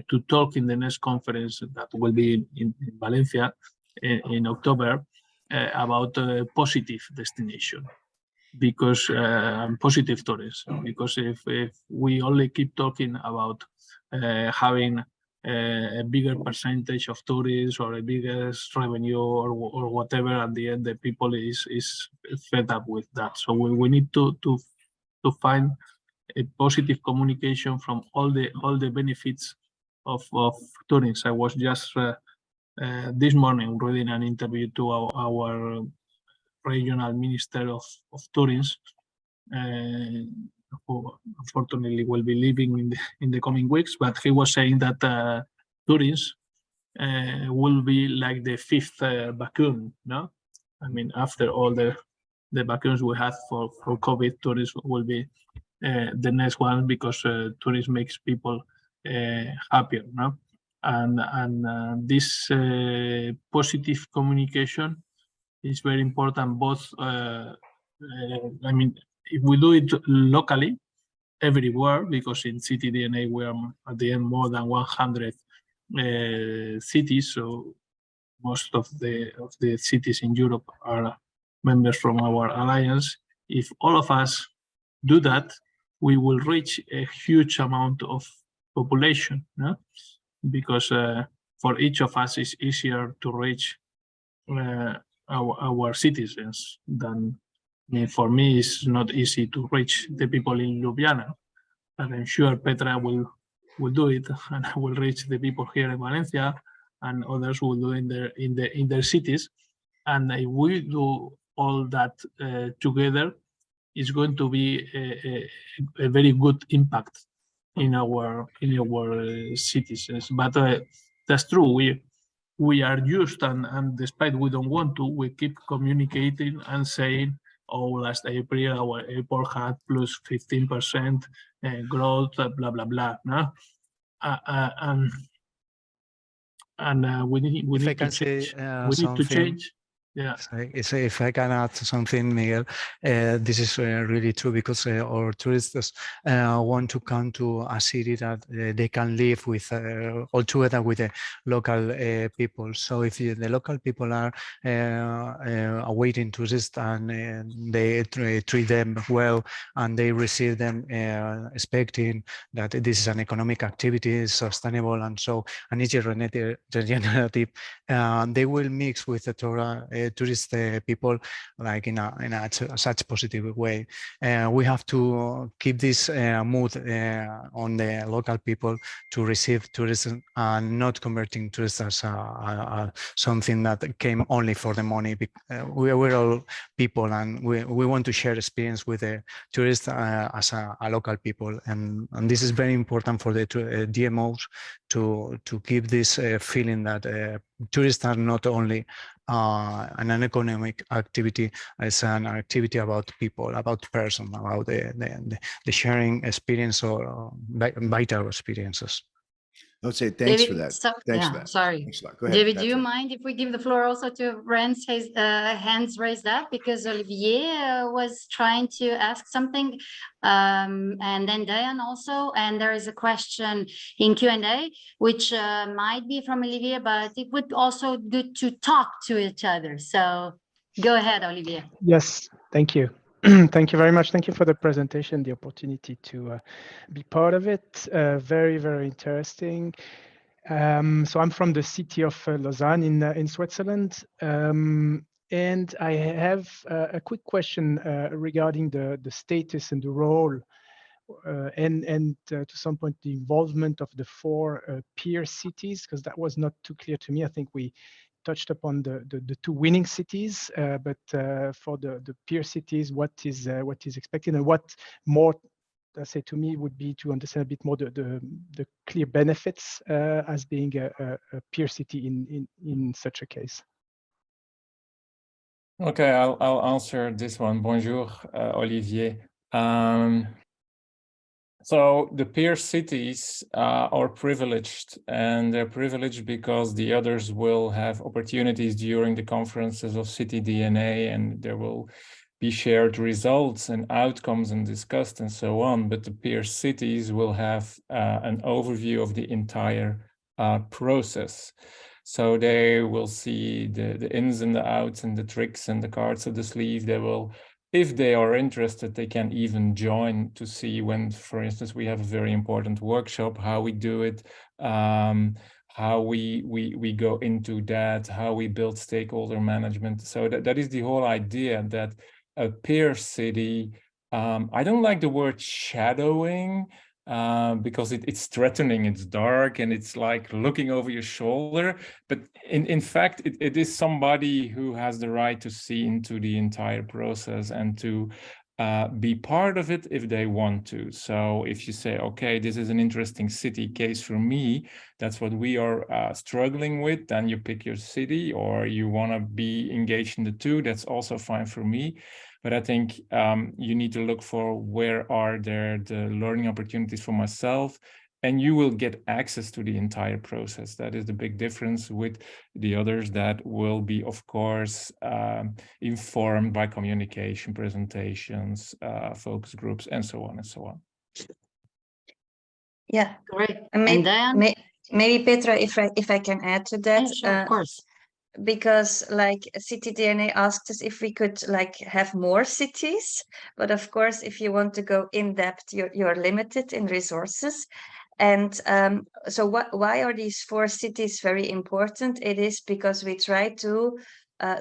Speaker 8: to talk in the next conference that will be in Valencia in October about positive destination, because positive tourism. Because if we only keep talking about having a bigger percentage of tourists or a biggest revenue or whatever, at the end the people is fed up with that. So we need to find a positive communication from all the benefits of tourism. I was just this morning reading an interview to our regional minister of tourism, who unfortunately will be leaving in the coming weeks, but he was saying that tourism will be like the fifth vacuum, no? I mean, after all the vacuums we had for COVID, tourism will be the next one, because tourism makes people happier, no? And this positive communication is very important, both I mean, if we do it locally everywhere, because in CityDNA we are at the end more than 100 cities, so most of the cities in Europe are members from our alliance. If all of us do that, we will reach a huge amount of population, no? Because for each of us it's easier to reach our citizens than, I mean, for me it's not easy to reach the people in Ljubljana, but I'm sure Petra will do it, and I will reach the people here in Valencia, and others will do in their cities. And if we do all that together, it's going to be a very good impact in our citizens. But that's true. We are used, and despite we don't want to, we keep communicating and saying, oh, last April our airport had plus 15% growth, blah blah blah. No? And we need to change. We need to change. Yeah.
Speaker 9: If I can add something, Miguel, this is really true because our tourists want to come to a city that they can live with all together with the local people. So if the local people are awaiting tourists and they treat them well and they receive them expecting that this is an economic activity, sustainable, and so and it's regenerative, they will mix with the tourist people like in a such positive way. We have to keep this mood on the local people to receive tourism and not converting tourists as something that came only for the money. We're all people and we want to share experience with the tourists as a local people, and this is very important for the DMOs to keep this feeling that tourists are not only an economic activity, it's an activity about people, about person, about the sharing experience or vital experiences.
Speaker 2: I would say thanks for
Speaker 1: David,
Speaker 2: that.
Speaker 1: so,
Speaker 2: Thanks
Speaker 1: yeah,
Speaker 2: for that.
Speaker 1: sorry.
Speaker 2: Thanks a lot. Go ahead,
Speaker 1: David, do you
Speaker 2: Petra.
Speaker 1: mind if we give the floor also to hands raised up, because Olivier was trying to ask something, and then Diane also, and there is a question in Q&A, which might be from Olivier, but it would also good to talk to each other. So go ahead, Olivier.
Speaker 10: Yes, thank you. Thank you very much. Thank you for the presentation, the opportunity to be part of it. Very, very interesting. So I'm from the city of Lausanne in Switzerland. And I have a quick question regarding the status and the role and to some point the involvement of the 4 peer cities, because that was not too clear to me. I think we touched upon the 2 winning cities, but for the peer cities, what is expected, and what more, let's say, to me would be to understand a bit more the clear benefits as being a peer city in such a case.
Speaker 4: Okay, I'll answer this one. Bonjour, Olivier. So the peer cities are privileged, and they're privileged because the others will have opportunities during the conferences of CityDNA, and there will be shared results and outcomes and discussed and so on. But the peer cities will have an overview of the entire process. So they will see the ins and the outs and the tricks and the cards of the sleeve. They will, if they are interested, they can even join to see when, for instance, we have a very important workshop, how we do it, how we go into that, how we build stakeholder management. So that is the whole idea, that a peer city, I don't like the word shadowing, because it's threatening, it's dark, and it's like looking over your shoulder. But in fact, it is somebody who has the right to see into the entire process and to be part of it if they want to. So if you say, okay, this is an interesting city case for me, that's what we are struggling with, then you pick your city, or you want to be engaged in the 2, that's also fine for me. But I think you need to look for where are there the learning opportunities for myself, and you will get access to the entire process. That is the big difference with the others that will be, of course, informed by communication, presentations, focus groups, and so on and so on.
Speaker 5: Yeah,
Speaker 1: Great.
Speaker 5: and
Speaker 1: Diane?
Speaker 5: maybe Petra, if I can add to that.
Speaker 1: Yeah, sure, of course.
Speaker 5: Because like CityDNA asked us if we could like have more cities, but of course if you want to go in depth, you're limited in resources. And so why are these 4 cities very important? It is because we try to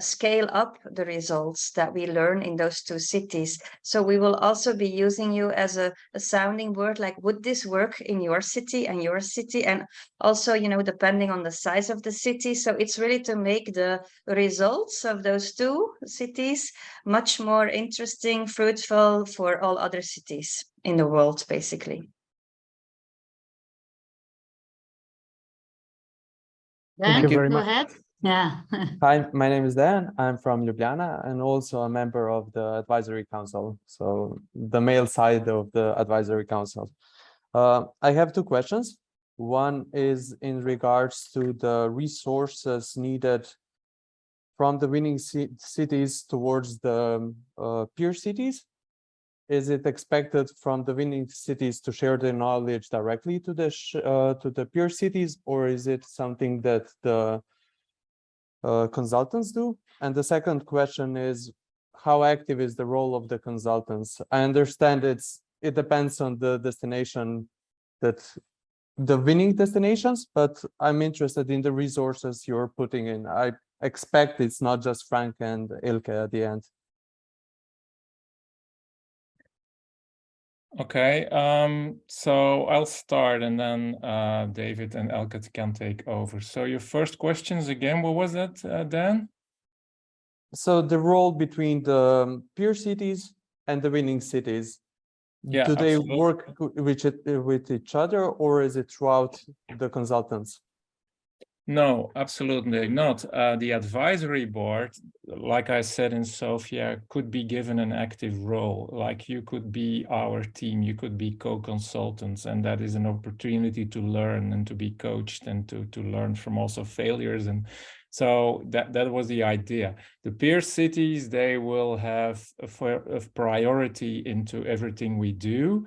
Speaker 5: scale up the results that we learn in those 2 cities. So we will also be using you as a sounding board, like, would this work in your city and your city? And also, you know, depending on the size of the city. So it's really to make the results of those 2 cities much more interesting, fruitful for all other cities in the world, basically.
Speaker 10: Thank you very
Speaker 1: Go
Speaker 10: much.
Speaker 1: ahead. Yeah.
Speaker 11: Hi, my name is Dan. I'm from Ljubljana and also a member of the advisory council. So the male side of the advisory council. I have 2 questions. One is in regards to the resources needed from the winning cities towards the peer cities? Is it expected from the winning cities to share their knowledge directly to the peer cities, or is it something that the consultants do? And the second question is, how active is the role of the consultants? I understand it depends on the destination, that the winning destinations, but I'm interested in the resources you're putting in. I expect it's not just Frank and Elke at the end.
Speaker 4: Okay, so I'll start, and then David and Elke can take over. So your first questions again, what was that, Dan?
Speaker 11: So the role between the peer cities and the winning cities,
Speaker 4: Yeah,
Speaker 11: do they
Speaker 4: absolutely.
Speaker 11: work with each other, or is it throughout the consultants?
Speaker 4: No, absolutely not. The advisory board, like I said in Sofia, could be given an active role. Like you could be our team, you could be co-consultants, and that is an opportunity to learn and to be coached and to learn from also failures. And so that was the idea. The peer cities, they will have a priority into everything we do.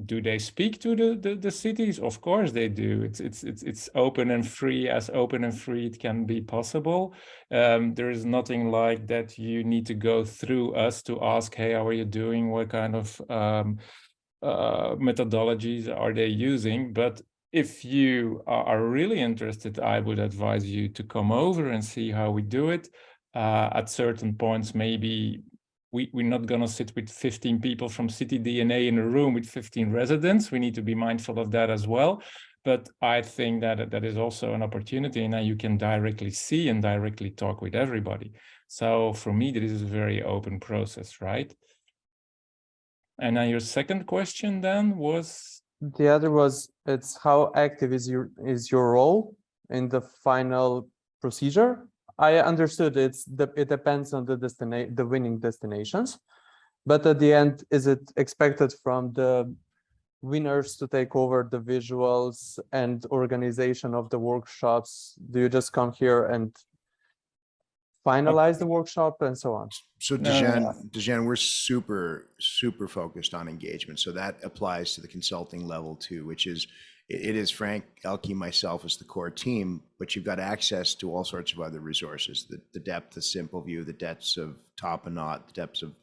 Speaker 4: Do they speak to the cities? Of course they do. It's open and free, as open and free it can be possible. There is nothing like that you need to go through us to ask, hey, how are you doing? What kind of methodologies are they using? But if you are really interested, I would advise you to come over and see how we do it. At certain points, maybe we're not going to sit with 15 people from CityDNA in a room with 15 residents. We need to be mindful of that as well. But I think that that is also an opportunity, and now you can directly see and directly talk with everybody. So for me, this is a very open process, right? And now your second question then was?
Speaker 11: The other was, it's how active is your role in the final procedure? I understood it depends on the winning destinations, but at the end, is it expected from the winners to take over the visuals and organization of the workshops? Do you just come here and finalize the workshop and so on?
Speaker 2: So Dejan, we're super focused on engagement. So that applies to the consulting level too, which is, it is Frank, Elke, myself as the core team, but you've got access to all sorts of other resources, the depth of Simpleview, the depths of Top and Not, the depths of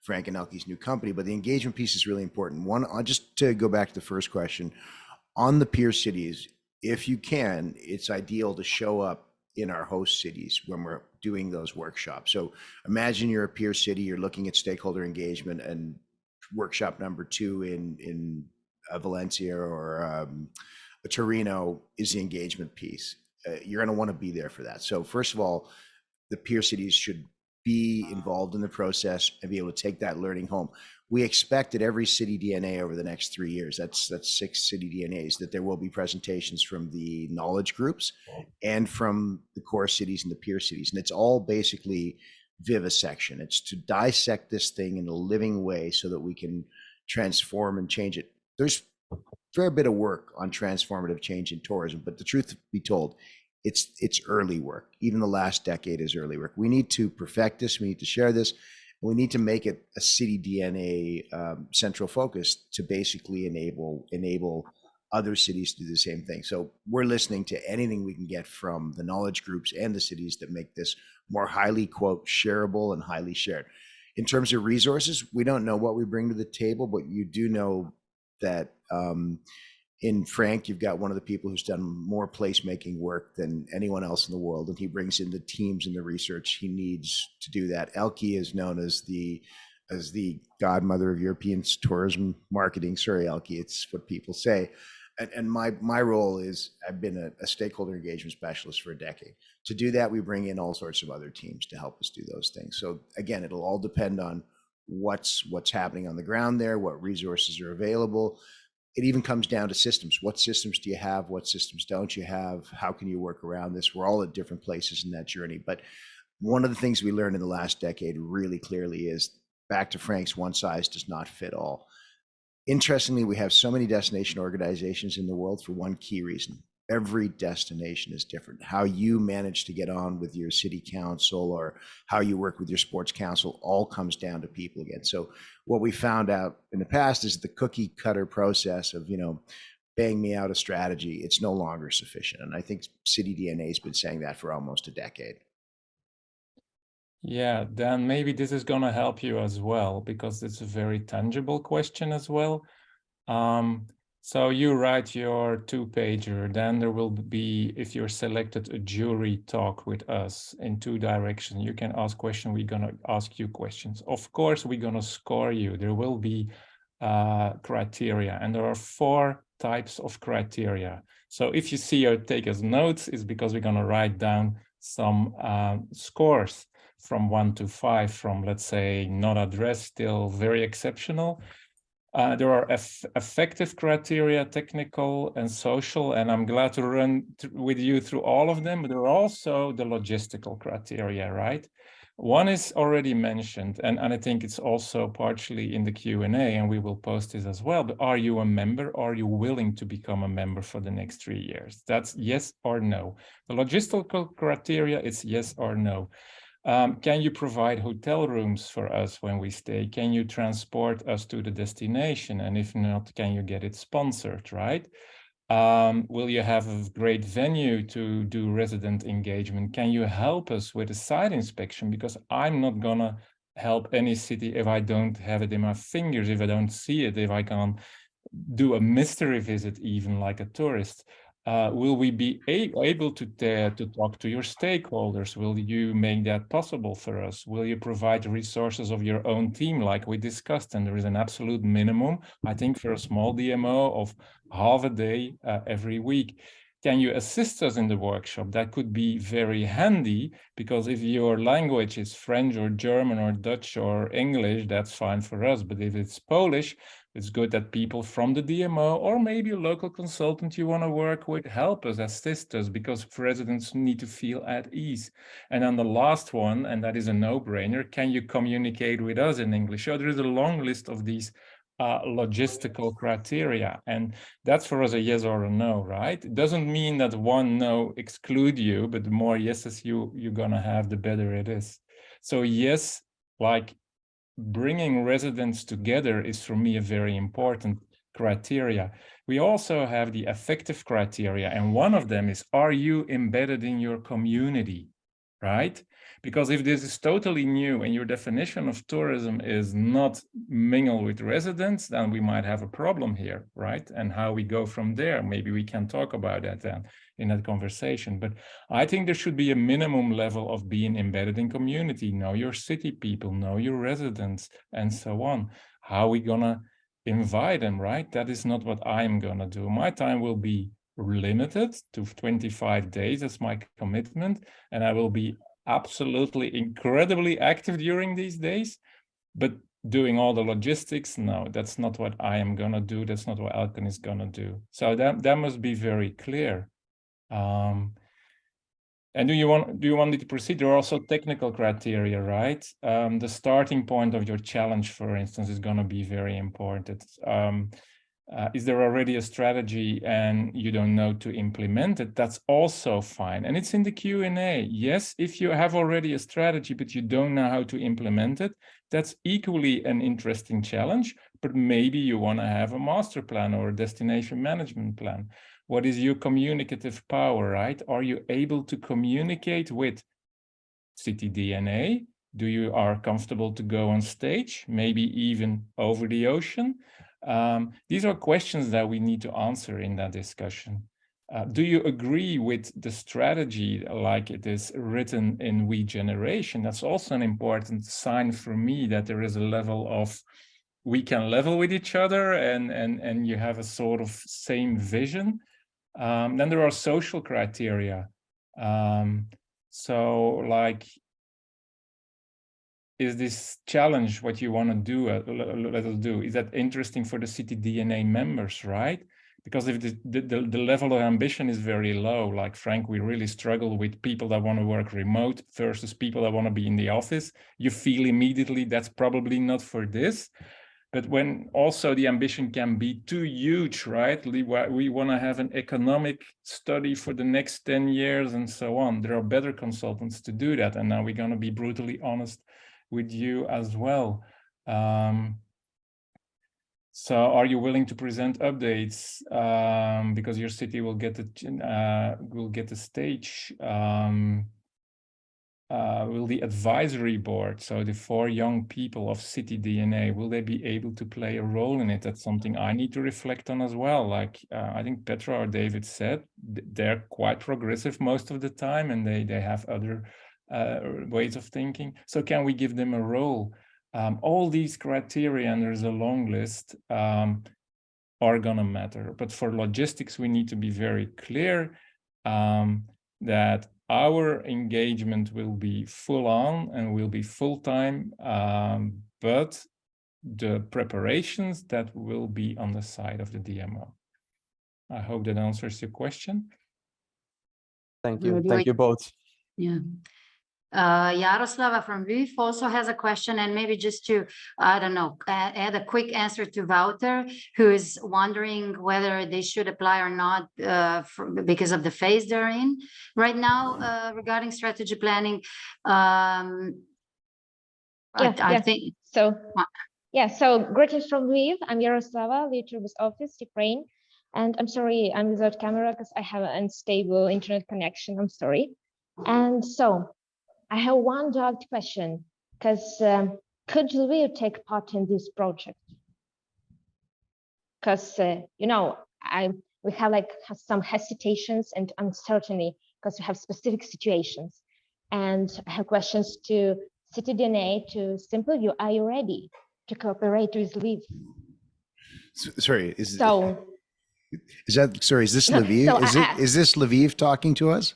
Speaker 2: Frank and Elke's new company. But the engagement piece is really important. One, just to go back to the first question, on the peer cities, if you can, it's ideal to show up in our host cities when we're doing those workshops. So imagine you're a peer city, you're looking at stakeholder engagement, and workshop number 2 in Valencia or Torino is the engagement piece. You're going to want to be there for that. So first of all, the peer cities should be involved in the process and be able to take that learning home. We expect at every CityDNA over the next 3 years, that's 6 CityDNAs, that there will be presentations from the knowledge groups and from the core cities and the peer cities. And it's all basically vivisection. It's to dissect this thing in a living way so that we can transform and change it. There's a fair bit of work on transformative change in tourism, but the truth be told, it's early work. Even the last decade is early work. We need to perfect this. We need to share this. We need to make it a CityDNA central focus to basically enable other cities to do the same thing. So we're listening to anything we can get from the knowledge groups and the cities that make this more highly, quote, shareable and highly shared. In terms of resources, we don't know what we bring to the table, but you do know that in Frank, you've got one of the people who's done more placemaking work than anyone else in the world, and he brings in the teams and the research he needs to do that. Elke is known as the godmother of European tourism marketing. Sorry, Elke, it's what people say. And my role is, I've been a stakeholder engagement specialist for a decade. To do that, we bring in all sorts of other teams to help us do those things. So again, it'll all depend on what's happening on the ground there, what resources are available. It even comes down to systems. What systems do you have? What systems don't you have? How can you work around this? We're all at different places in that journey. But one of the things we learned in the last decade really clearly is, back to Frank's, one size does not fit all. Interestingly, we have so many destination organizations in the world for one key reason. every destination is different. How you manage to get on with your city council or how you work with your sports council all comes down to people again. So what we found out in the past is the cookie cutter process of, bang me out a strategy. It's no longer sufficient. And I think CityDNA has been saying that for almost a decade.
Speaker 4: Yeah, Dan, maybe this is going to help you as well, because it's a very tangible question as well. So you write your 2-pager, then there will be, if you're selected, a jury talk with us in 2 directions. You can ask questions, we're going to ask you questions. Of course, we're going to score you. There will be criteria, and there are 4 types of criteria. So if you see or take as notes, it's because we're going to write down some scores from 1 to 5, from, let's say, not addressed till very exceptional. There are effective criteria, technical and social, and I'm glad to run with you through all of them, but there are also the logistical criteria, right? One is already mentioned, and I think it's also partially in the Q&A, and we will post this as well, but are you a member? Are you willing to become a member for the next 3 years? That's yes or no. The logistical criteria is yes or no. Can you provide hotel rooms for us when we stay? Can you transport us to the destination? And if not, can you get it sponsored, right? Will you have a great venue to do resident engagement? Can you help us with a site inspection? Because I'm not gonna help any city if I don't have it in my fingers, if I don't see it, if I can't do a mystery visit, even like a tourist. Will we be able to talk to your stakeholders? Will you make that possible for us? Will you provide resources of your own team like we discussed? And there is an absolute minimum, I think, for a small DMO of half a day every week. Can you assist us in the workshop? That could be very handy, because if your language is French or German or Dutch or English, that's fine for us. But if it's Polish, it's good that people from the DMO or maybe a local consultant you want to work with help us, assist us, because residents need to feel at ease. And then the last one, and that is a no-brainer, can you communicate with us in English? So there is a long list of these logistical criteria, and that's for us a yes or a no, right? It doesn't mean that one no exclude you, but the more yeses you're gonna have, the better it is. So yes, like bringing residents together is for me a very important criteria. We also have the effective criteria, and one of them is, are you embedded in your community, right? Because if this is totally new and your definition of tourism is not mingle with residents, then we might have a problem here, right? And how we go from there, maybe we can talk about that then in that conversation. But I think there should be a minimum level of being embedded in community, know your city people, know your residents, and so on. How are we gonna invite them, right? That is not what I'm gonna do. My time will be limited to 25 days as my commitment, and I will be absolutely incredibly active during these days, but doing all the logistics, no, that's not what I am gonna do. That's not what Elke is gonna do. So that must be very clear. And do you want me to proceed? There are also technical criteria, right? The starting point of your challenge, for instance, is going to be very important. Is there already a strategy and you don't know to implement it? That's also fine. And it's in the Q&A. Yes, if you have already a strategy, but you don't know how to implement it, that's equally an interesting challenge, but maybe you want to have a master plan or a destination management plan. What is your communicative power, right? Are you able to communicate with CityDNA? Do you are comfortable to go on stage, maybe even over the ocean? These are questions that we need to answer in that discussion. Do you agree with the strategy like it is written in regeneration? That's also an important sign for me that there is a level of, we can level with each other and you have a sort of same vision. Then there are social criteria. So like, is this challenge what you want to do? Let us do. Is that interesting for the CityDNA members, right? Because if the level of ambition is very low, like Frank, we really struggle with people that want to work remote versus people that want to be in the office. You feel immediately that's probably not for this. But when also the ambition can be too huge, right? We want to have an economic study for the next 10 years and so on. There are better consultants to do that. And now we're going to be brutally honest with you as well. So are you willing to present updates? Because your city will get the stage. Will the advisory board, so the 4 young people of CityDNA, will they be able to play a role in it? That's something I need to reflect on as well. Like I think Petra or David said, they're quite progressive most of the time, and they have other ways of thinking. So can we give them a role? All these criteria, and there's a long list, are gonna matter. But for logistics, we need to be very clear that our engagement will be full on and will be full time, but the preparations that will be on the side of the DMO. I hope that answers your question.
Speaker 11: Thank you. Thank you both.
Speaker 1: Yeah. Jaroslava from VIV also has a question, and maybe just to, I don't know, add a quick answer to Wouter, who is wondering whether they should apply or not because of the phase they're in right now regarding strategy planning. I think
Speaker 12: so. Yeah, so greetings from Lviv. I'm Yaroslava, the Turbus office, Ukraine. And I'm sorry, I'm without camera because I have an unstable internet connection. I'm sorry. And so I have one direct question, because could Lviv take part in this project? Because, you know, we have some hesitations and uncertainty because we have specific situations. And I have questions to CityDNA, to Simpleview. Are you ready to cooperate with Lviv?
Speaker 2: Sorry,
Speaker 12: is this
Speaker 2: Lviv?
Speaker 12: So
Speaker 2: is this Lviv talking to us?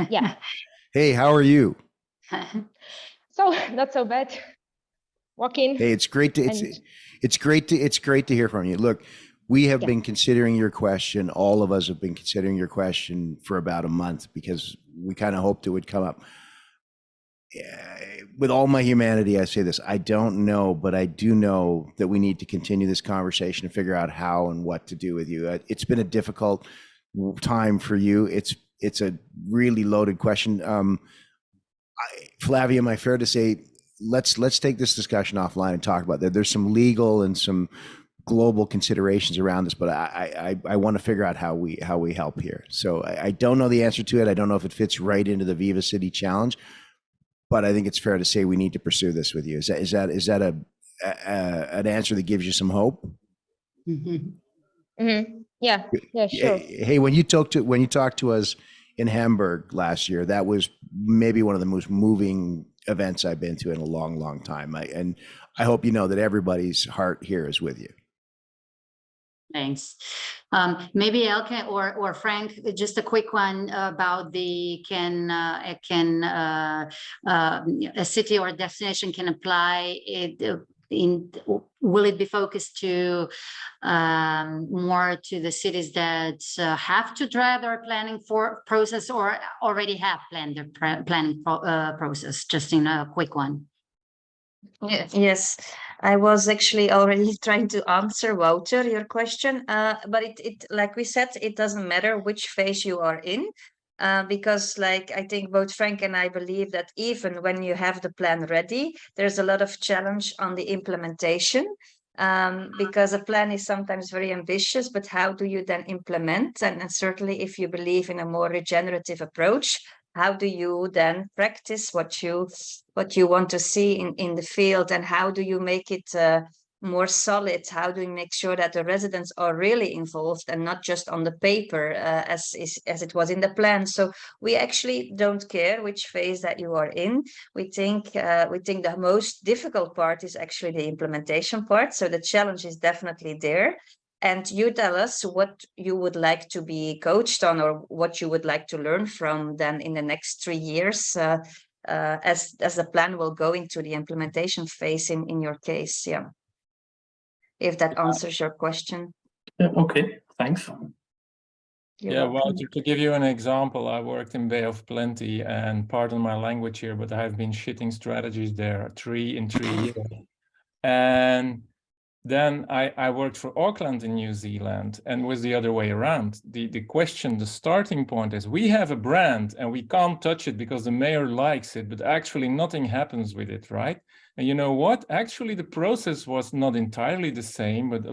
Speaker 12: Yeah.
Speaker 2: Hey, how are you?
Speaker 12: So not so bad. Walking.
Speaker 2: Hey, it's great to hear from you. Look, we have been considering your question. All of us have been considering your question for about a month because we kind of hoped it would come up. With all my humanity, I say this, I don't know, but I do know that we need to continue this conversation and figure out how and what to do with you. It's been a difficult time for you. It's a really loaded question. Flavia, am I fair to say, let's take this discussion offline and talk about that. There's some legal and some global considerations around this, but I want to figure out how we help here. So I don't know the answer to it. I don't know if it fits right into the VivaCITY challenge, but I think it's fair to say we need to pursue this with you. Is that an answer that gives you some hope?
Speaker 12: Mm-hmm. Mm-hmm. Yeah, sure.
Speaker 2: Hey, when you talked to us in Hamburg last year, that was maybe one of the most moving events I've been to in a long, long time. And I hope you know that everybody's heart here is with you.
Speaker 1: Thanks. Maybe Elke or Frank, just a quick one about the a city or destination can apply it will it be focused to more to the cities that have to drive their planning process or already have planned their planning process? Just in a quick one.
Speaker 5: Yes, I was actually already trying to answer, Wouter, your question, but it like we said, it doesn't matter which phase you are in. Because like I think both Frank and I believe that even when you have the plan ready, there's a lot of challenge on the implementation, because a plan is sometimes very ambitious, but how do you then implement? And certainly if you believe in a more regenerative approach, how do you then practice what you want to see in the field, and how do you make it more solid? How do we make sure that the residents are really involved and not just on the paper as it was in the plan? So we actually don't care which phase that you are in. We think the most difficult part is actually the implementation part. So the challenge is definitely there. And you tell us what you would like to be coached on, or what you would like to learn from then in the next 3 years, as the plan will go into the implementation phase in your case. Yeah. If that answers your question.
Speaker 8: Okay, thanks.
Speaker 4: Well, to give you an example, I worked in Bay of Plenty, and pardon my language here, but I've been shitting strategies there 3 in 3 years. And Then I worked for Auckland in New Zealand, and was the other way around. The question, the starting point is, we have a brand and we can't touch it because the mayor likes it, but actually nothing happens with it, right? And you know what? Actually, the process was not entirely the same, but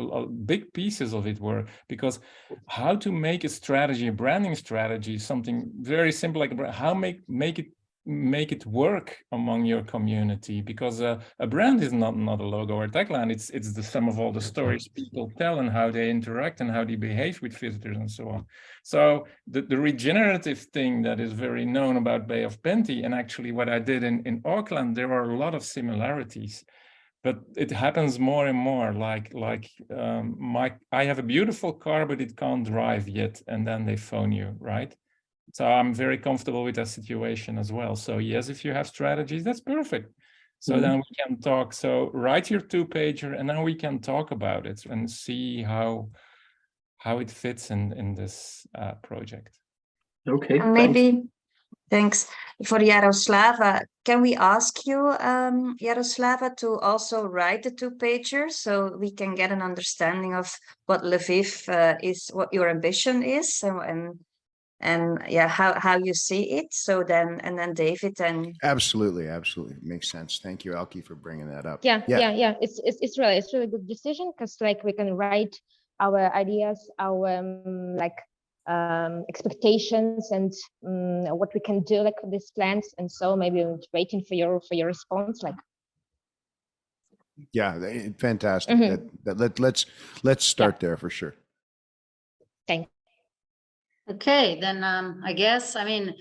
Speaker 4: big pieces of it were, because how to make a strategy, a branding strategy, something very simple like how make it work among your community, because a brand is not a logo or a tagline. It's the sum of all the stories people tell and how they interact and how they behave with visitors and so on. So the regenerative thing that is very known about Bay of Plenty, and actually what I did in Auckland, there are a lot of similarities, but it happens more and more. I have a beautiful car, but it can't drive yet, and then they phone you, right? So I'm very comfortable with that situation as well. So yes, if you have strategies, that's perfect. So then we can talk. So write your 2-pager, and then we can talk about it and see how it fits in this project.
Speaker 13: Okay.
Speaker 5: Maybe, thanks for Jaroslava. Can we ask you, Jaroslava, to also write the 2-pager so we can get an understanding of what Lviv is, what your ambition is, and yeah, how you see it. So then, and then David and
Speaker 2: Absolutely, makes sense. Thank you, Elke, for bringing that up.
Speaker 12: Yeah. It's really good decision, because like we can write our ideas, our expectations, and what we can do like with these plans. And so maybe I'm waiting for your response. Like,
Speaker 2: Yeah, fantastic. Let's start there for sure.
Speaker 12: thank.
Speaker 1: Okay, then I guess, I mean,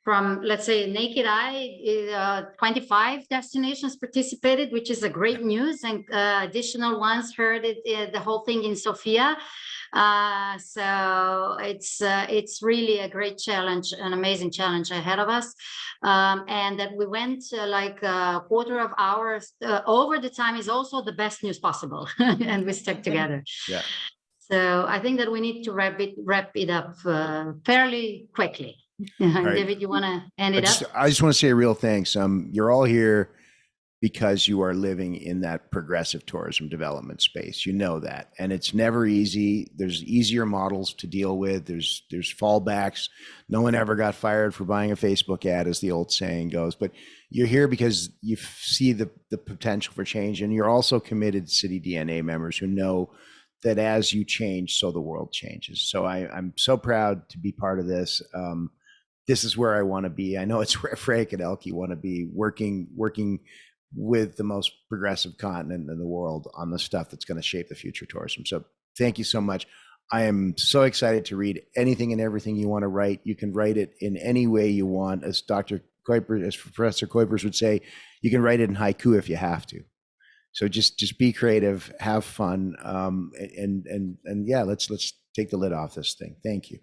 Speaker 1: from, let's say, naked eye, 25 destinations participated, which is a great news, and additional ones heard it, the whole thing in Sofia. So it's really a great challenge, an amazing challenge ahead of us, and that we went like a quarter of hours over the time is also the best news possible, and we stuck together.
Speaker 2: Yeah.
Speaker 1: So I think that we need to wrap it up fairly quickly.
Speaker 2: Right.
Speaker 1: David, you want to end it up?
Speaker 2: I just want to say a real thanks. You're all here because you are living in that progressive tourism development space. You know that, and it's never easy. There's easier models to deal with. There's fallbacks. No one ever got fired for buying a Facebook ad, as the old saying goes. But you're here because you see the potential for change, and you're also committed CityDNA members who know that as you change, so the world changes. So I'm so proud to be part of this. This is where I want to be. I know it's where Frank and Elke want to be, working with the most progressive continent in the world on the stuff that's going to shape the future tourism. So thank you so much. I am so excited to read anything and everything you want to write. You can write it in any way you want. As Dr. Cuypers, as Professor Cuypers would say, you can write it in haiku if you have to. So just be creative, have fun, and yeah, let's take the lid off this thing. Thank you.